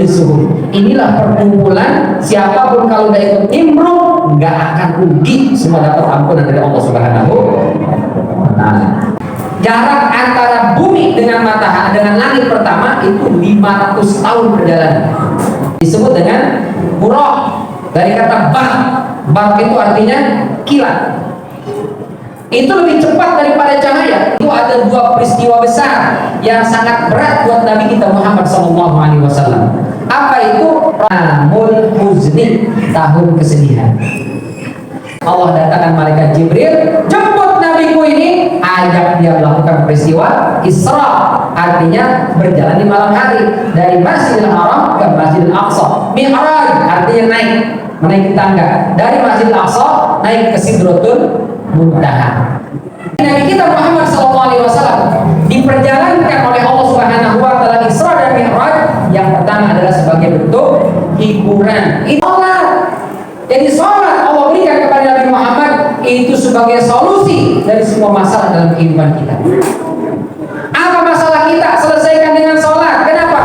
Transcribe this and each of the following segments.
majlisuhum. Inilah perkumpulan siapapun kalau udah ikut nimbrung nggak akan rugi, semua dapat ampunan dari Allah Subhanahu wa Ta'ala. Jarak antara bumi dengan matahari dengan langit pertama itu 500 tahun perjalanan. Disebut dengan buraq, dari kata bar itu artinya kilat. Itu lebih cepat daripada cahaya. Itu ada dua peristiwa besar yang sangat berat buat Nabi kita Muhammad SAW. Apa itu? Amul Huzni, tahun kesedihan. Allah datangkan malaikat Jibril, jemput nabiku ini, ajak dia melakukan peristiwa Isra, artinya berjalan di malam hari dari Masjidil Haram ke Masjidil Aqsa. Mi'raj artinya naik, menaiki tangga dari Masjidil Aqsa naik ke Sidratul Muntaha. Nabi kita Muhammad SAW diperjalankan oleh Allah Subhanahu wa Ta'ala Isra dan Mi'raj. Yang pertama adalah sebagai bentuk hiburan. Sholat. Jadi sholat Allah berikan kepada Nabi Muhammad itu sebagai solusi dari semua masalah dalam kehidupan kita. Apa masalah kita? Selesaikan dengan sholat. Kenapa?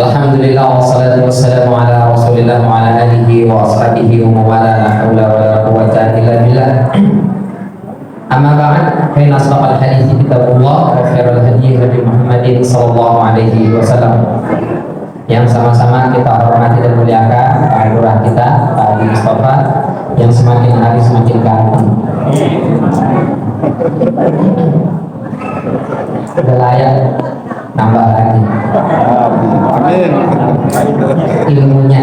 Alhamdulillah wassalatu wassalamu ala Rasulillah wa ala alihi wa ashabihi wa mawala la haula wa la quwwata illa billah. Amma ba'd, fa inna asdaqal hadithi kitabullah wa khairal hadi hadi Muhammadin sallallahu alaihi wasallam. Yang sama-sama kita hormati dan muliakan Pak Lurah kita, Pak Adi Mustafa, yang semakin hari semakin ganteng. Udah layak nambah lagi. Amin. Ilmunya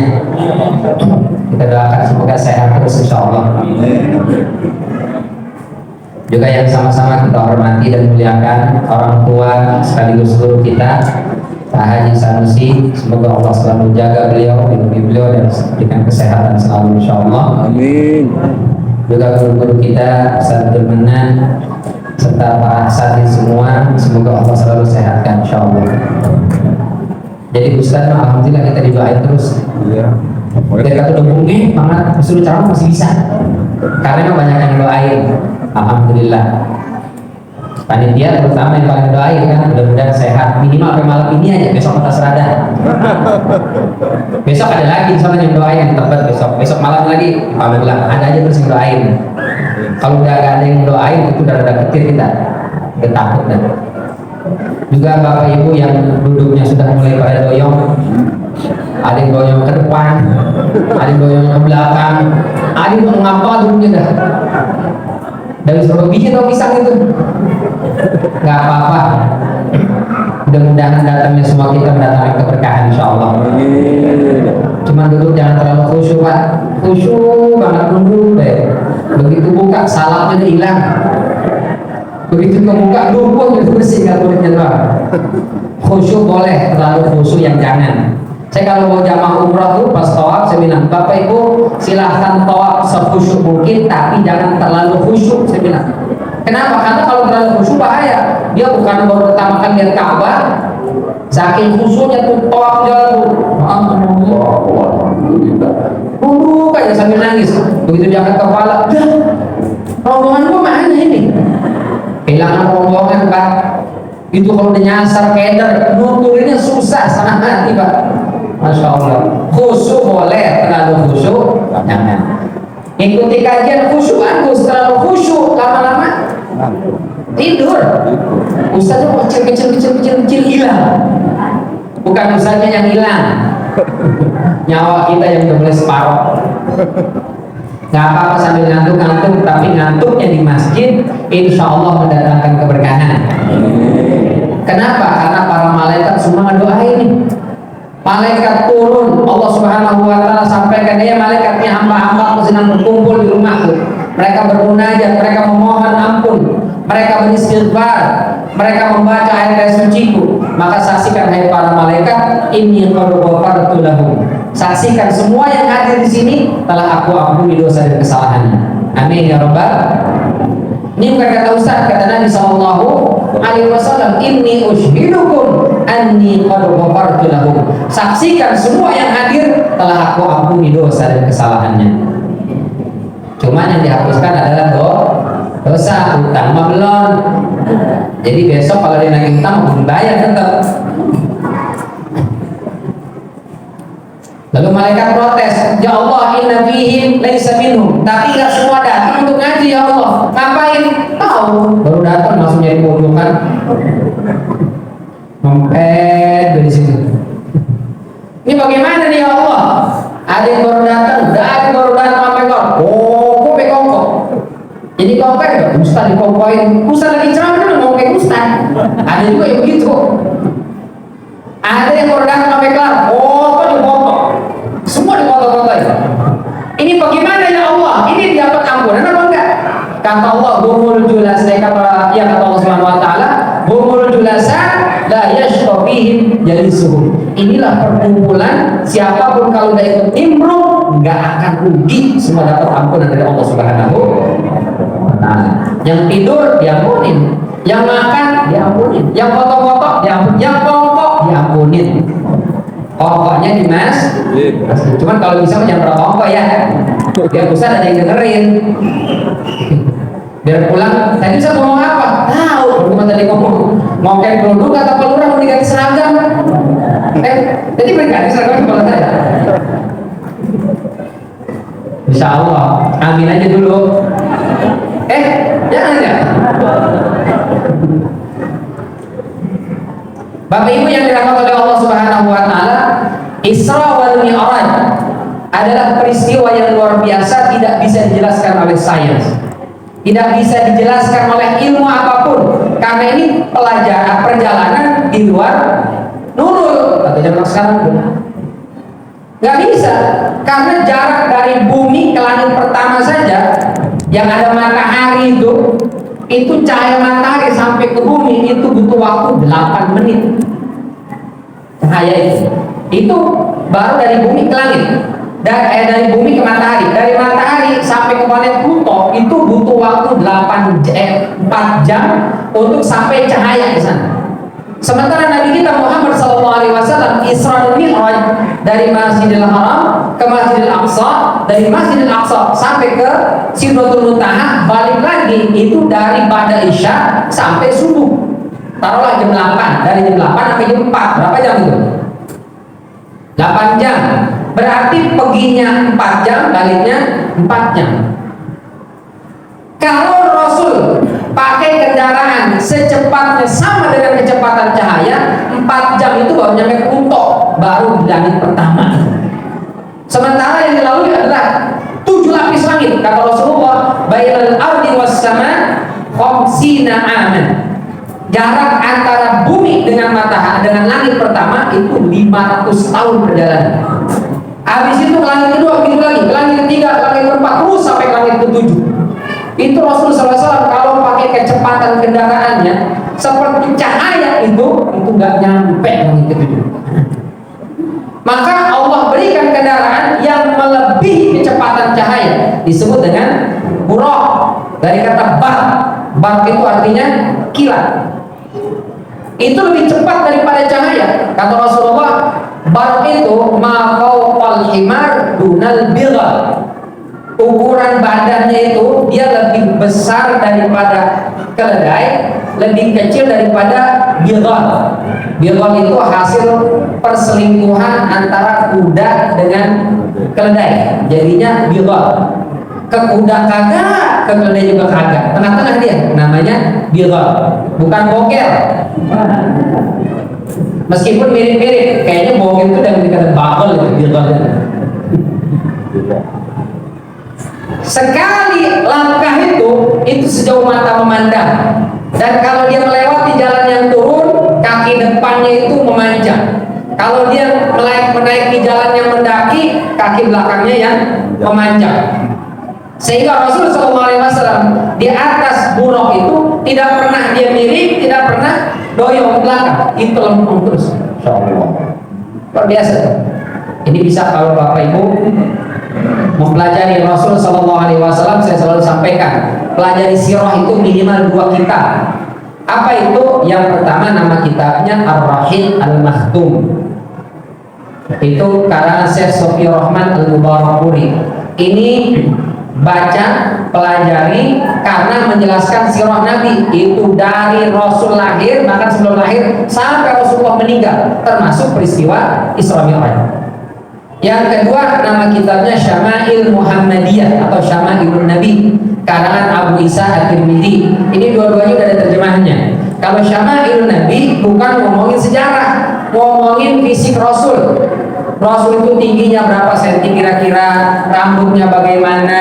kita doakan semoga sehat terus insyaallah. Juga yang sama-sama kita hormati dan muliakan orang tua sekaligus guru kita Pak Haji Sanusi, semoga Allah selalu menjaga beliau, lindungi beliau dan berikan kesehatan selalu insyaallah. Amin. Juga guru-guru kita Ustaz Abdul Manan serta para asatidz semua, semoga Allah selalu sehatkan insyaallah. Jadi Ustaz, alhamdulillah kita didoain terus. Iya. Kita kata udah banget, disuruh ceramah masih bisa. Karena banyak yang doain. Alhamdulillah. Panitia terutama yang paling doain kan, mudah-mudahan sehat. Minimal sampai malam ini aja, besok kita serada. Besok ada lagi soalnya yang doain, tebet besok malam lagi. Alhamdulillah, ada aja terus yang doain. Kalau udah gak ada yang doain itu udah rada kecil kita, udah takut dah. Juga bapak ibu yang duduknya sudah mulai pada doyong, ada yang doyong ke depan, ada yang doyong ke belakang, ada yang mau ngapa duduknya dah. Dari seluruh biji atau pisang itu nggak apa-apa. Mudah-mudahan datangnya semua kita mendatangkan keberkahan insyaallah. Cuman duduk jangan terlalu khusyuk Pak, khusyuk banget dulu deh. Begitu buka salapnya hilang, begitu kebuka lumpuh itu bersih nggak kulitnya Pak. Khusyuk boleh, terlalu khusyuk yang jangan. Saya kalau mau jamaah umrah tuh pas tawaf saya bilang, Bapak Ibu silahkan tawaf sekhusyuk mungkin, tapi jangan terlalu khusyuk saya bilang. Kenapa? Karena kalau terlalu khusyuk bahaya. Dia bukan baru pertama kali lihat Ka'bah, saking khusyuknya tuh tawaf jalan tuh. Alhamdulillah. Buruk aja sambil nangis. Begitu dia angkat kepala, dah, rombongan gua mana ini? Kehilangan rombongan Pak. Itu kalau udah nyasar keder, nuturinnya susah sana hati Pak. Masya Allah. Khusyuk boleh, terlalu khusyuk jangan. Ikuti kajian khusyuk bagus, terlalu khusyuk lama-lama tidur. Ustaznya mau kecil hilang. Bukan ustaznya yang hilang, nyawa kita yang udah mulai separuh. Gak apa-apa sambil ngantuk-ngantuk, tapi ngantuknya di masjid insya Allah mendatangkan keberkahan. Kenapa? Karena para malaikat semua ngedoain. Malaikat turun, Allah Subhanahu wa Ta'ala sampaikan, ya malaikatnya hamba-hamba sedang berkumpul di rumahku. Mereka bermunajat, mereka memohon ampun, mereka beristighfar, mereka membaca ayat-ayat suciku. Maka saksikan hai para malaikat, inni qad ghafartu lahum. Saksikan semua yang hadir di sini telah aku ampuni dosa dan kesalahannya. Amin ya rabbal. Ini bukan kata Ustaz, kata Nabi sallallahu alaihi wasallam, inni ushidukum anni qad ghafartu lahum. Saksikan semua yang hadir telah aku ampuni dosa dan kesalahannya. Cuma yang dihapuskan adalah dosa, utang mah belum. Jadi besok kalau dia nagih utang belum bayar tetap. Lalu malaikat protes, ya Allah, inna fihim laisa minhum. Tapi nggak semua datang untuk ngaji ya Allah. Ngapain? Tahu, baru datang langsung jadi bodoh kan? Dari situ. Ini bagaimana nih ya Allah? Ada yang baru datang, baru datang sampai kok. Oh, kok pekongkok. Jadi kok kan Ustaz dikongkoin. Ustaz lagi ceramah kan mau kayak Ustaz. Ada juga yang begitu. Ada yang baru datang sampai kelar. Oh, kok dipotong. Semua dipotong-potong. Ini bagaimana ya Allah? Ini dapat ampunan apa enggak? Kata Allah, humul julasa, kata Allah Subhanahu wa taala, humul julasa la yashqa fihim jalisuhum. Inilah perkumpulan siapapun kalau nggak ikut nimbrung nggak akan rugi, semua dapat ampunan dari Allah Subhanahu wa taala. Yang tidur diampunin, yang makan diampunin, yang foto-foto diampunin, yang pokok diampunin. Pokoknya Dimas, cuman kalau bisa jangan berokok ya, biar Ustaz ada yang dengerin. Biar pulang, tadi saya ngomong apa? Tahu, cuma tadi ngomong ngokek produk atau pelurah mau diganti seragam. Tadi berganti seragam kepala saya. Insya Allah, amin aja dulu. Jangan ya. Bapak Ibu yang dirahmati oleh Allah Subhanahu wa taala, Isra wal Mi'raj adalah peristiwa yang luar biasa, tidak bisa dijelaskan oleh sains. Tidak bisa dijelaskan oleh ilmu apapun, karena ini pelajaran perjalanan di luar nurul atau zaman sekarang. Nggak bisa, karena jarak dari bumi ke langit pertama saja yang ada matahari itu cahaya matahari sampai ke bumi itu butuh waktu 8 menit. Cahaya itu baru dari bumi ke langit. Dari bumi ke matahari, dari matahari sampai ke planet Pluto itu butuh waktu 4 jam untuk sampai cahaya di sana. Sementara Nabi kita Muhammad SAW Isra dan Mi'raj dari Masjidil Haram ke Masjidil Aqsa, dari Masjidil Aqsa sampai ke Sidratul Muntaha, balik lagi itu dari Ba'da Isya sampai subuh. Taruhlah jam 8, dari jam 8 sampai jam 4, berapa jam itu? 8 jam. Berarti perginya 4 jam, baliknya 4 jam. Kalau Rasul pakai kendaraan secepatnya sama dengan kecepatan cahaya, 4 jam itu baru nyampe Pluto, baru di langit pertama. Sementara yang dilalui adalah 7 lapis langit. Kata Rasulullah, bainal ardi was sama khamsina aman. Jarak antara bumi dengan matahari dengan langit pertama itu 500 tahun perjalanan. Habis itu ke langit kedua begitu lagi, ke langit ketiga, ke langit keempat, terus sampai ke langit ketujuh. Itu Rasulullah SAW kalau pakai kecepatan kendaraannya seperti cahaya itu nggak nyampe langit ketujuh. Maka Allah berikan kendaraan yang melebihi kecepatan cahaya, disebut dengan buraq, dari kata bar. Bar itu artinya kilat. Itu lebih cepat daripada cahaya. Kata Rasulullah, bar itu ma fawqal himar dunal bighal. Ukuran badannya itu dia lebih besar daripada keledai, lebih kecil daripada bighal. Bighal itu hasil perselingkuhan antara kuda dengan keledai. Jadinya bighal. Ke kuda kagak, ke keledai juga kagak. Tengah-tengah dia, namanya bighal. Bukan boker. Meskipun mirip-mirip, kayaknya boker itu dari kata bagel itu, bighal itu. Sekali langkah itu sejauh mata memandang. Dan kalau dia melewati jalan yang turun, kaki depannya itu memanjang. Kalau dia menaiki jalan yang mendaki, kaki belakangnya yang memanjang. Sehingga Rasulullah SAW di atas buraq itu tidak pernah dia miring, tidak pernah doyong ke belakang, itu lempeng terus. Luar biasa. Ini bisa kalau Bapak Ibu mempelajari Rasul SAW, saya selalu sampaikan, pelajari sirah itu minimal 2 kitab. Apa itu? Yang pertama nama kitabnya Ar-Rahim Al-Makhtum. Itu karangan Syekh Sofi Rahman Al-Mubarakpuri. Ini baca, pelajari, karena menjelaskan sirah Nabi itu dari Rasul lahir, bahkan sebelum lahir sampai Rasulullah meninggal, termasuk peristiwa Isra Mi'raj. Yang kedua, nama kitabnya Syama'il Muhammadiyah atau Syama'ilun Nabi, karangan Abu Isa At-Tirmidzi. Ini dua-duanya udah ada terjemahannya. Kalau Syama'ilun Nabi bukan ngomongin sejarah, ngomongin fisik Rasul. Rasul itu tingginya berapa senti kira-kira, rambutnya bagaimana,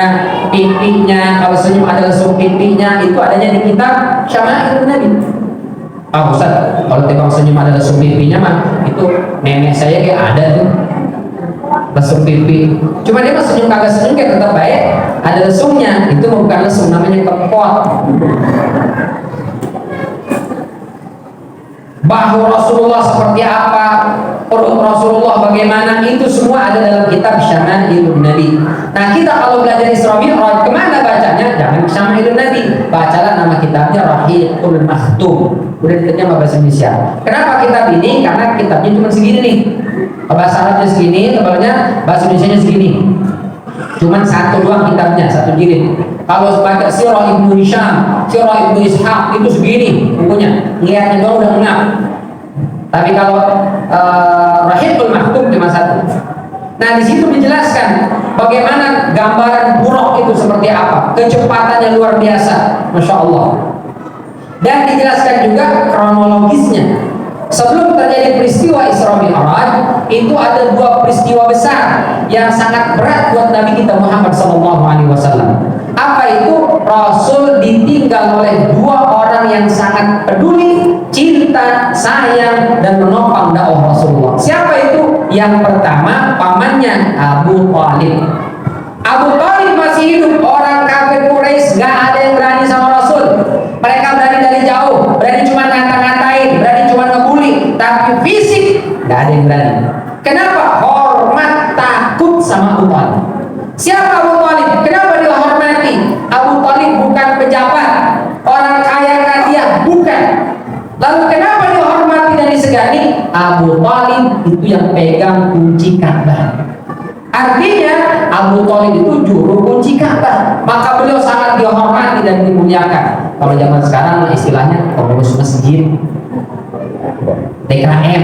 pipinya, kalau senyum ada lesung pipinya, itu adanya di kitab Syama'ilun Nabi. Ah Ustaz, kalau tembak senyum ada lesung pipinya mah itu nenek saya kayak ada tuh lesung pipi. Cuma dia mah senyum kagak senyum kayak tetap baik, ada lesungnya, itu bukan lesung, namanya kepot. Bahu Rasulullah seperti apa, perut Rasulullah bagaimana, itu semua ada dalam kitab Syama'ilun Nabi. Nah, kita kalau belajar Isra Mi'raj, kemana bacanya? Jangan Syama'ilun Nabi, bacalah nama kitabnya Rahiqul Makhtum. Udah diterjemah bahasa Indonesia. Kenapa kitab ini? Karena kitabnya cuma segini nih, bahasa Arabnya segini, tebalnya bahasa Indonesianya segini. Cuman satu doang kitabnya, satu jilid. Kalau baca Sirah Ibnu Hisham, Sirah Ibnu Ishaq itu segini bukunya, lihatnya doang udah ngap. Tapi kalau Rahiqul Makhtum cuma satu. Nah, di situ menjelaskan bagaimana gambaran buruk itu seperti apa, kecepatannya luar biasa, masya Allah. Dan dijelaskan juga kronologisnya. Sebelum terjadi peristiwa Isra Mi'raj, itu ada dua peristiwa besar yang sangat berat buat Nabi kita Muhammad SAW. Apa itu? Rasul ditinggal oleh dua orang yang sangat peduli, cinta, sayang, dan menopang dakwah Rasulullah. Siapa itu? Yang pertama, pamannya Abu Thalib. Abu Thalib masih hidup, orang kafir Quraisy, gak ada yang berani sama Rasul. Mereka berani dari jauh, berani cuma ngata-ngatain, berani cuma ngebully, tapi fisik gak ada yang berani. Kenapa? Hormat, takut sama Abu Thalib. Siapa Abu Thalib? Kenapa dihormati? Abu Thalib bukan pejabat, orang kaya raya, bukan. Lalu kenapa dihormati dan disegani? Abu Thalib itu yang pegang kunci Ka'bah. Artinya Abu Thalib itu juru kunci Ka'bah, maka beliau sangat dihormati dan dimuliakan. Kalau zaman sekarang istilahnya pengurus masjid, DKM.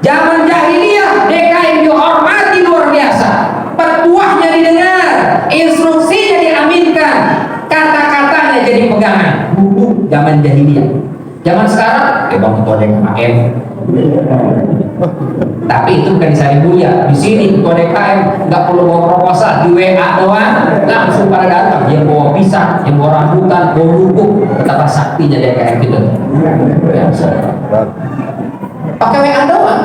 Zaman jahiliyah DKM dihormati luar biasa, petuahnya didengar, instruksinya diaminkan, kata-katanya jadi pegangan. Dulu zaman jahiliyah. Zaman sekarang, bang ketua DKM. Tapi itu bukan di Sari Buya. Di sini ketua DKM nggak perlu bawa proposal, di WA doang langsung pada datang. Yang bawa pisang, yang bawa rambutan, bawa lubuk, betapa saktinya DKM gitu. Pakai WA doang.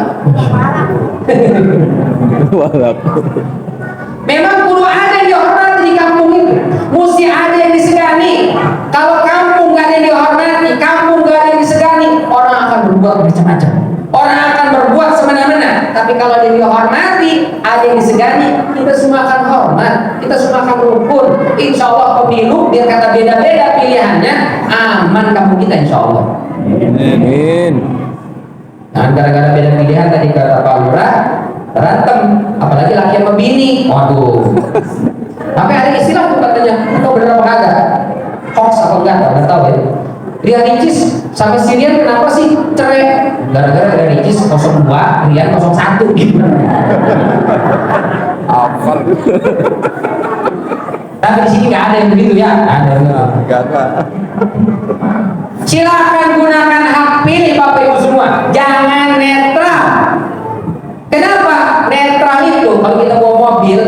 Memang perlu ada yang dihormati di kampung itu, mesti ada yang disegani. Kalau kampung nggak ada yang dihormati, kampung nggak ada yang disegani, orang akan berbuat macam-macam. Orang akan berbuat semena-mena. Tapi kalau dia dihormati, ada yang disegani, kita semua akan hormat, kita semua akan rukun. Insya Allah pemilu, biar kata beda-beda pilihannya, aman kampung kita insya Allah. Amin. Nah, gara-gara beda pilihan tadi kata Pak Lurah, berantem, apalagi laki sama bini. Waduh. Sampai ada istilah tuh katanya, kau bener apa kagak? Hoax atau enggak? Enggak tahu ya. Ria Ricis sama Sirian kenapa sih cerai? Gara-gara Ria Ricis 02, Rian 01 gitu. Apa? Tapi di sini nggak ada yang begitu ya? Ada nggak? Silakan gunakan hak pilih Bapak Ibu semua. Jangan netral. Kenapa? Netral itu kalau kita bawa mobil,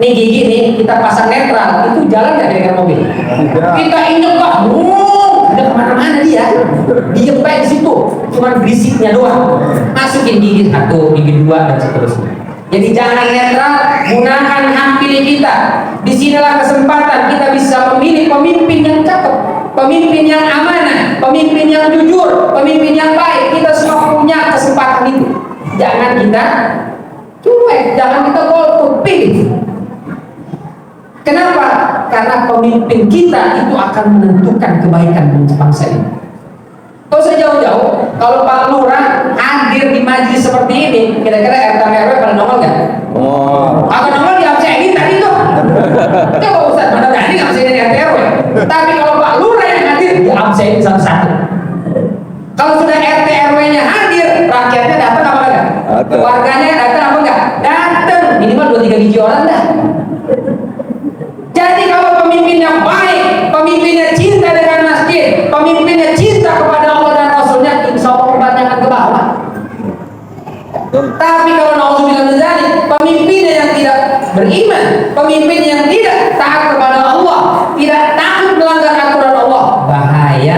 nih gigi nih kita pasang netral, itu jalan nggak dengan mobil? Kita injek kok, udah kemana-mana dia. Diem baik di situ, cuma berisiknya doang. Masukin gigi 1, gigi 2 dan seterusnya. Jadi jangan netral, gunakan hak pilih kita. Disinilah kesempatan kita bisa memilih pemimpin yang cakep, pemimpin yang amanah, pemimpin yang jujur, pemimpin yang baik. Kita semua punya kesempatan itu. Jangan kita cuek, jangan kita golput, pilih. Kenapa? Karena pemimpin kita itu akan menentukan kebaikan bangsa ini. Kalau saya jauh-jauh, kalau Pak Lurah hadir di majelis seperti ini, kira-kira RT RW pada nongol nggak? Oh. Akan nongol di absen ini tadi tuh. Coba Ustaz, mana berani ngabsenin RT RW? Tapi kalau Pak Lurah yang hadir, dia absenin satu-satu. Kalau sudah RT RW-nya hadir, rakyatnya datang apa enggak? Warganya datang apa enggak? Datang, minimal 2-3 biji orang dah. Jadi kalau pemimpinnya baik, pemimpinnya cinta dengan masjid, pemimpinnya cinta kepada Allah dan Rasulnya, insya Allah umatnya akan ke bawah. Tapi kalau naudzubillah min dzalik, pemimpinnya yang tidak beriman, pemimpin yang tidak taat kepada Allah, tidak takut melanggar aturan Allah, bahaya.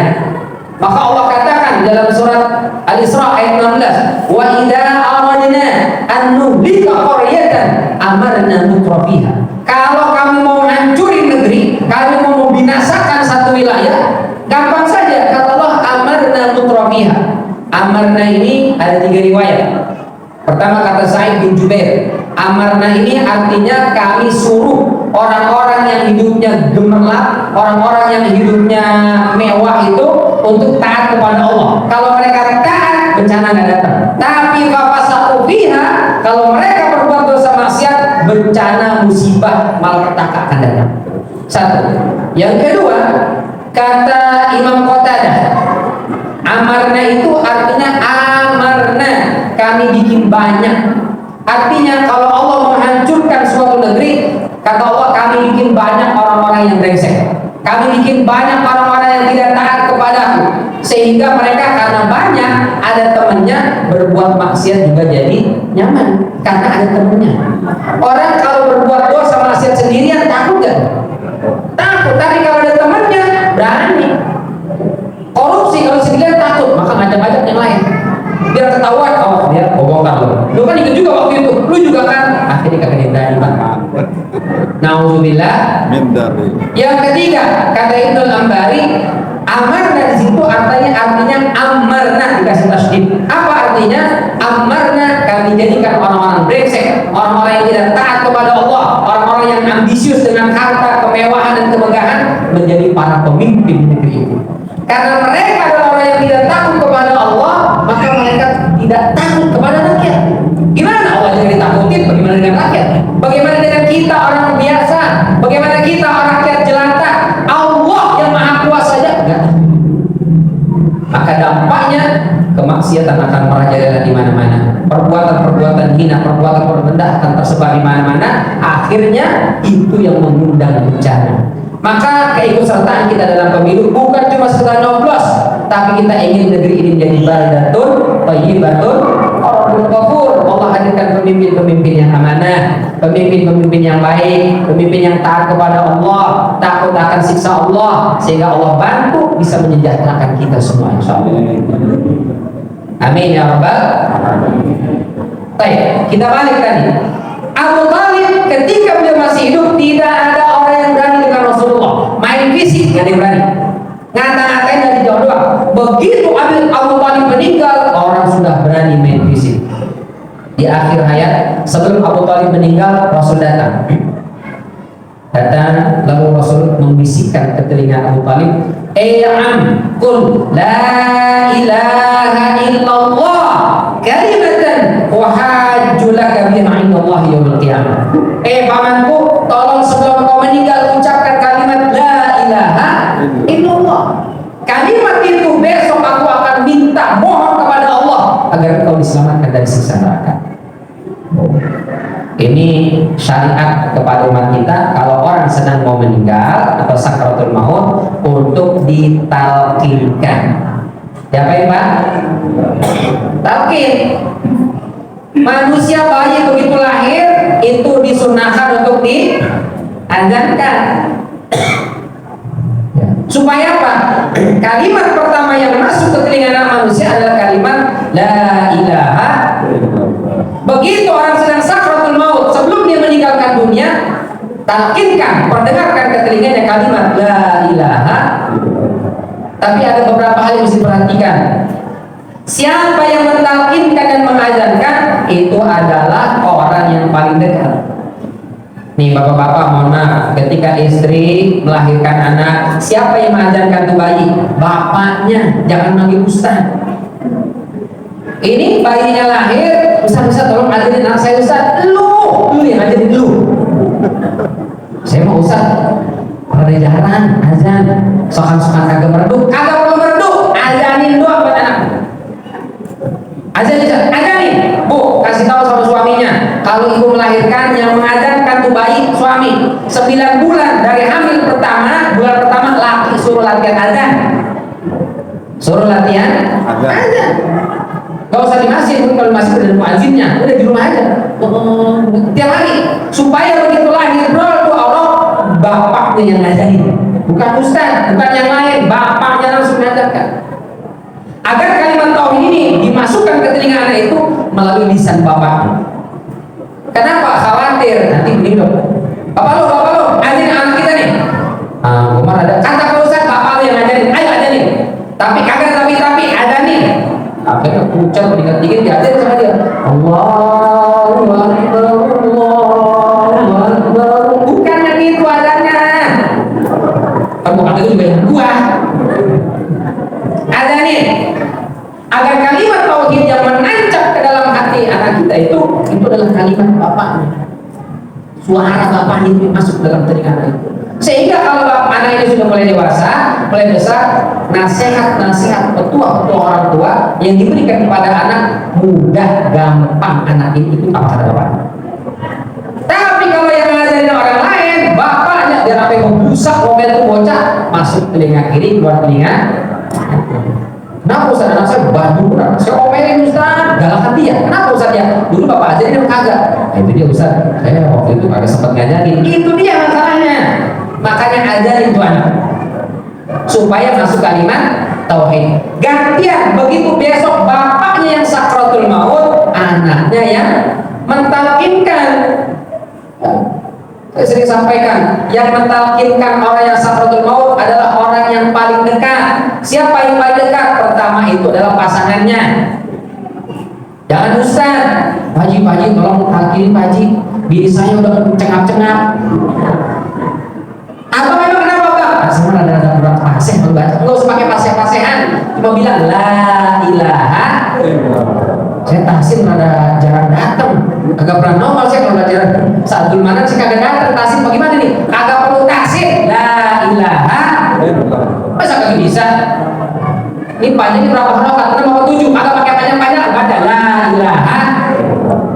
Maka Allah katakan dalam surat Al-Isra ayat 16, wa idza aradna an nuhlika qaryatan amarna mutrafiha. Kalau kami mau hancurin negeri, kami mau membinasakan satu wilayah, gampang saja, kata Allah, amarna mutrafiha. Amarna ini ada 3 riwayat. Pertama kata Sa'id bin Jubair, amarna ini artinya kami suruh orang-orang yang hidupnya gemerlap, orang-orang yang hidupnya mewah itu untuk taat kepada Allah. Kalau mereka taat, bencana nggak datang. Tapi fafasaqu fiha, kalau mereka berbuat dosa maksiat, bencana musibah malapetaka akan datang. Satu. Yang kedua, kata Imam Qatadah, amarna itu artinya amarna, kami bikin banyak. Artinya kalau Allah menghancurkan suatu negeri, kata Allah, kami bikin banyak orang-orang yang brengsek, kami bikin banyak orang-orang yang tidak taat kepadaku, sehingga mereka karena banyak ada temannya berbuat maksiat juga jadi nyaman karena ada temannya. Orang kalau berbuat dosa maksiat sendirian takut gak? Takut. Tapi kalau ada temannya berani. Korupsi kalau sendirian takut, maka ngajak-ngajak yang lain biar ketahuan. Oh dia bongkar lu kan ikut juga waktu itu, lu juga kan, akhirnya kagak berani Pak. Nauzubillah. Yang ketiga kata Ibnu Ambari, amarna di situ artinya amarna dikasih tasydid. Apa artinya? Amarna, kami jadikan orang-orang brengsek, orang-orang yang tidak taat kepada Allah, orang-orang yang ambisius dengan harta, kemewahan dan kemegahan menjadi para pemimpin negeri ini. Karena mereka adalah orang yang tidak takut kepada Allah, maka mereka tidak takut kepada rakyat. Gimana Allah yang ditakutin? Bagaimana dengan rakyat? Bagaimana dengan kita orang biasa? Bagaimana kita orang rakyat jelata? Allah yang maha kuasa saja enggak. Maka dampaknya kemaksiatan akan merajalela di mana-mana. Perbuatan-perbuatan hina, perbuatan akan tersebar di mana-mana. Akhirnya itu yang mengundang bencana. Maka keikutsertaan kita dalam pemilu bukan cuma sekedar nyoblos, tapi kita ingin negeri ini menjadi baldatun thayyibatun ardun ghafur. Allah hadirkan pemimpin-pemimpin yang amanah, pemimpin-pemimpin yang baik, pemimpin yang taat kepada Allah, takut akan siksa Allah, sehingga Allah bantu bisa menyejahterakan kita semua insyaallah. Amin ya rabbal alamin. Baik, kita balik tadi. Abu Thalib ketika beliau masih hidup tidak ada orang yang berani dengan Rasulullah. Main fisik nggak ada yang berani. Ngata-ngatain dari jauh doang. Begitu Abu Thalib meninggal, orang sudah berani main fisik. Di akhir hayat, sebelum Abu Thalib meninggal, Rasul datang. Lalu Rasul membisikkan ke telinga Abu Thalib, qul la ilaha illallah kalimatan wahajju laka biha indallah yaumil qiyamah. Pamanku, tolong sebelum kau meninggal ucapkan kalimat la ilaha illallah. Kalimat itu besok aku akan minta mohon kepada Allah agar kau diselamatkan dari siksa neraka. Ini syariat kepada umat kita, kalau orang sedang mau meninggal atau sakratul maut, untuk ditalkinkan. Diapain Pak? Talkin. Manusia bayi begitu lahir itu disunahkan untuk diazankan. Supaya apa? Kalimat pertama yang masuk ke telinga anak manusia adalah kalimat la ilaha. Begitu orang sedang sakratul maut, sebelum dia meninggalkan dunia, talkinkan, perdengarkan ke telinganya kalimat la ilaha. Tapi ada beberapa hal yang mesti diperhatikan. Siapa yang mentalkinkan dan mengazankan itu adalah orang yang paling dekat. Nih bapak-bapak, mohon maaf, ketika istri melahirkan anak, siapa yang mengazankan tuh bayi? Bapaknya, jangan manggil ustaz. Ini bayinya lahir, ustaz tolong ajarin anak saya ustaz. Lu yang ajarin lu. Saya mau Ustaz, pada jarang azan, sokan-sokan kagak meredup, kagak perlu meredup, azanin doang buat anak. Azanin, Bu, kasih tahu sama suaminya, kalau ibu melahirkan yang mengazankan tuh bayi suami. 9 bulan dari hamil pertama, bulan pertama laki suruh latihan azan, suruh latihan azan. Gak usah di masjid, kalau masih ada muazzinnya, udah di rumah aja. Tiap hari, supaya begitu lahir bro, Allah bapaknya yang ngajarin, bukan ustaz, bukan yang lain, bapaknya langsung ngajarkan. Agar kalimat tauhid ini dimasukkan ke telinga anak itu melalui lisan bapaknya. Kenapa? Khawatir nanti begini dong. Bapak lo, ajarin anak kita nih. Umar ada kata kalau ustaz, bapak lo yang ngajarin, ayo ajarin. Tapi kagak tapi ajarin. Akhirnya ucap dikit-dikit diajarin sama dia. Allahu Akbar, Allahu Akbar. Bukan yang itu adanya. Kan bukan itu juga yang gua. Ajarin. Agar kalimat tauhid yang menancap ke dalam hati anak kita itu adalah kalimat bapaknya. Suara bapaknya itu masuk dalam telinga anak itu. Sehingga kalau anak ini sudah mulai dewasa, mulai besar, nasihat-nasihat petua-petua orang tua yang diberikan kepada anak mudah, gampang anak itu apa kata bapak. Tapi kalau yang ngajarin orang lain, bapaknya dia sampai membusak ngomel tuh bocah, masuk telinga kiri, keluar telinga. Kenapa Ustaz? Anak saya bandung, saya omelin Ustaz, galakan dia. Kenapa Ustaz ya? Dulu bapak ajarin dia kagak. Nah, itu dia Ustaz, saya waktu itu kagak sempat ngajarin. Itu dia masalahnya. Makanya ajarin tuh anak supaya masuk kalimat tauhid. Gantian, begitu besok bapaknya yang sakratul maut, anaknya yang mentalkinkan. Saya sering sampaikan, yang mentalkinkan orang yang sakratul maut adalah orang yang paling dekat. Siapa yang paling dekat? Pertama itu adalah pasangannya. Jangan Ustaz, Pak Haji tolong talkin Pak Haji, bini saya udah cengap-cengap. Atau memang kenapa Bang? Saya ada kurang paseh membaca. Nggak usah pakai paseh-pasehan, cuma bilang la ilaha. Saya tahsin rada jarang datang, agak pernah nongol saya kalau jarang. Saat gimana sih kagak datang tahsin? Bagaimana nih? Kagak perlu tahsin, la ilaha. Masa kagak bisa? Ini panjang ini berapa halaman? 6 atau 7? Kagak pakai panjang-panjang, ada la ilaha.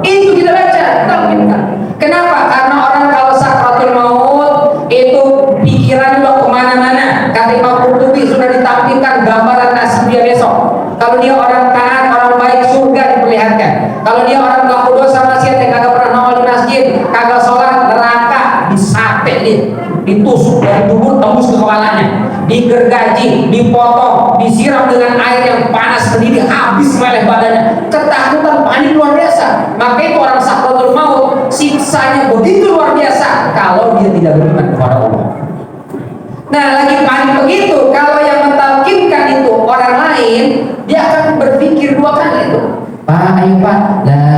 Itu kita baca, talkinkan. Kenapa? Karena orang kalau sakratul maut itu pikiran udah kemana-mana. Kata Imam Qurtubi sudah ditampilkan gambaran nasib dia besok. Kalau dia orang taat, orang baik, surga diperlihatkan. Kalau dia orang pelaku dosa maksiat yang kagak pernah nongol di masjid, kagak sholat, neraka, disate dia, ditusuk dari dubur tembus ke kepalanya, digergaji, dipotong, disiram dengan air yang panas mendidih, habis meleleh badannya. Ketakutan, panik luar biasa. Maka itu orang sakratul maut siksanya begitu luar biasa kalau dia tidak beriman kepada Allah. Nah, lagi panik begitu, kalau yang mentalkinkan itu orang lain, dia akan berpikir 2 kali itu. Pak, ayo Pak, la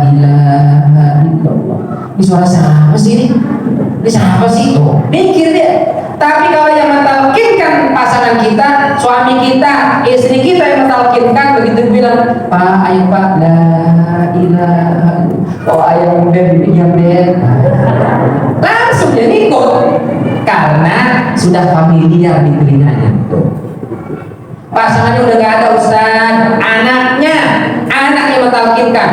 ilaha illallah. Ini suara siapa sih ini? Ini siapa sih? Tuh, mikir dia. Tapi kalau yang mentalkinkan pasangan kita, suami kita, istri kita yang mentalkinkan, begitu bilang, Pak, ayo Pak, la ilaha illallah. Oh, ayam muda diam deh. Langsung dia ikut. Karena sudah familiar di telinganya. Pasangannya udah gak ada Ustaz, anaknya yang mentalkinkan.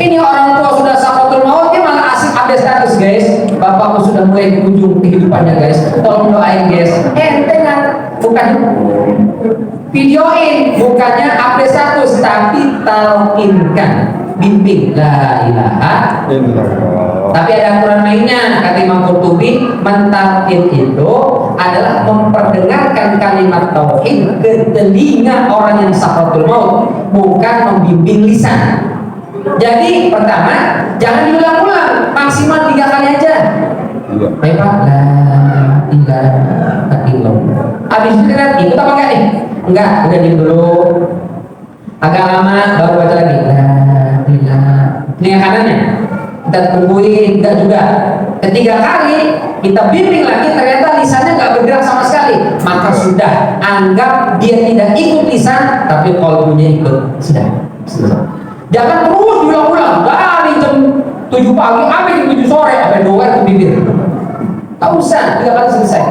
Ini orang tua sudah sakratul maut, dia malah asik update status guys. Bapakku sudah mulai di ujung kehidupannya guys, tolong doain guys. Dengan bukan videoin, bukannya update status, tapi talkinkan, bimbing la ilaha illallah. Tapi ada aturan mainnya, kata Imam Qurtubi, mentalkin itu adalah memperdengarkan kalimat tauhid ke telinga orang yang sakratul maut, bukan membimbing lisan. Jadi pertama, jangan diulang-ulang, maksimal 3 kali aja. Baik Pak, la ilaha illallah. Habis itu kita ikut apa enggak nih? Enggak, udah diam dulu. Agak lama baru baca lagi. La ilaha. Ini yang kanannya. Kita tungguin, enggak juga. Ketiga kali kita bimbing lagi, ternyata lisannya nggak bergerak sama sekali, maka sudah anggap dia tidak ikut lisan, tapi qalbunya ikut. Sudah. Jangan terus diulang-ulang dari jam 7 pagi sampai jam 7 sore sampai doa ke bibir. Tak usah 3 kali selesai.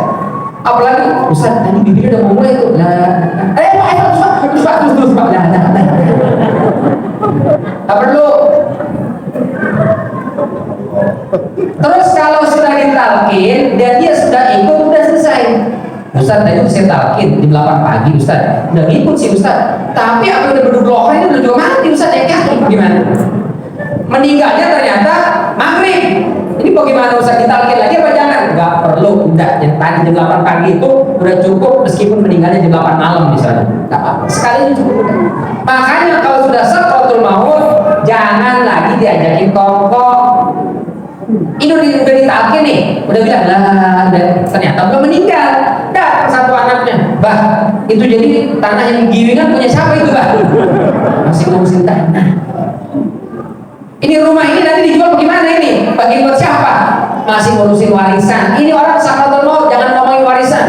Apalagi Ustaz tadi bibirnya udah mau mulai tuh. Terus Pak. Tak perlu. Terus kalau sudah ditalkin dan dia sudah ikut, udah selesai. Ustaz tadi saya talkin jam 8 pagi Ustaz. Udah ngikut sih Ustaz. Tapi apa udah berdua ini udah juga mati Ustaz ya kan? Gimana? Meninggalnya ternyata maghrib. Ini bagaimana Ustaz ditalkin lagi apa jangan? Enggak perlu, enggak. Yang tadi jam 8 pagi itu udah cukup meskipun meninggalnya jam 8 malam misalnya. Enggak apa-apa. Sekali ini cukup. Makanya kalau sudah sakratul maut jangan lagi diajakin kongkong. Ini udah ditalkin nih, udah bilang lah, ternyata belum meninggal. Datang satu anaknya, bah, itu jadi tanah yang giringan punya siapa itu bah? Masih ngurusin tanah. Ini rumah ini nanti dijual bagaimana ini? Bagi buat siapa? Masih ngurusin warisan. Ini orang sakratul maut jangan ngomongin warisan.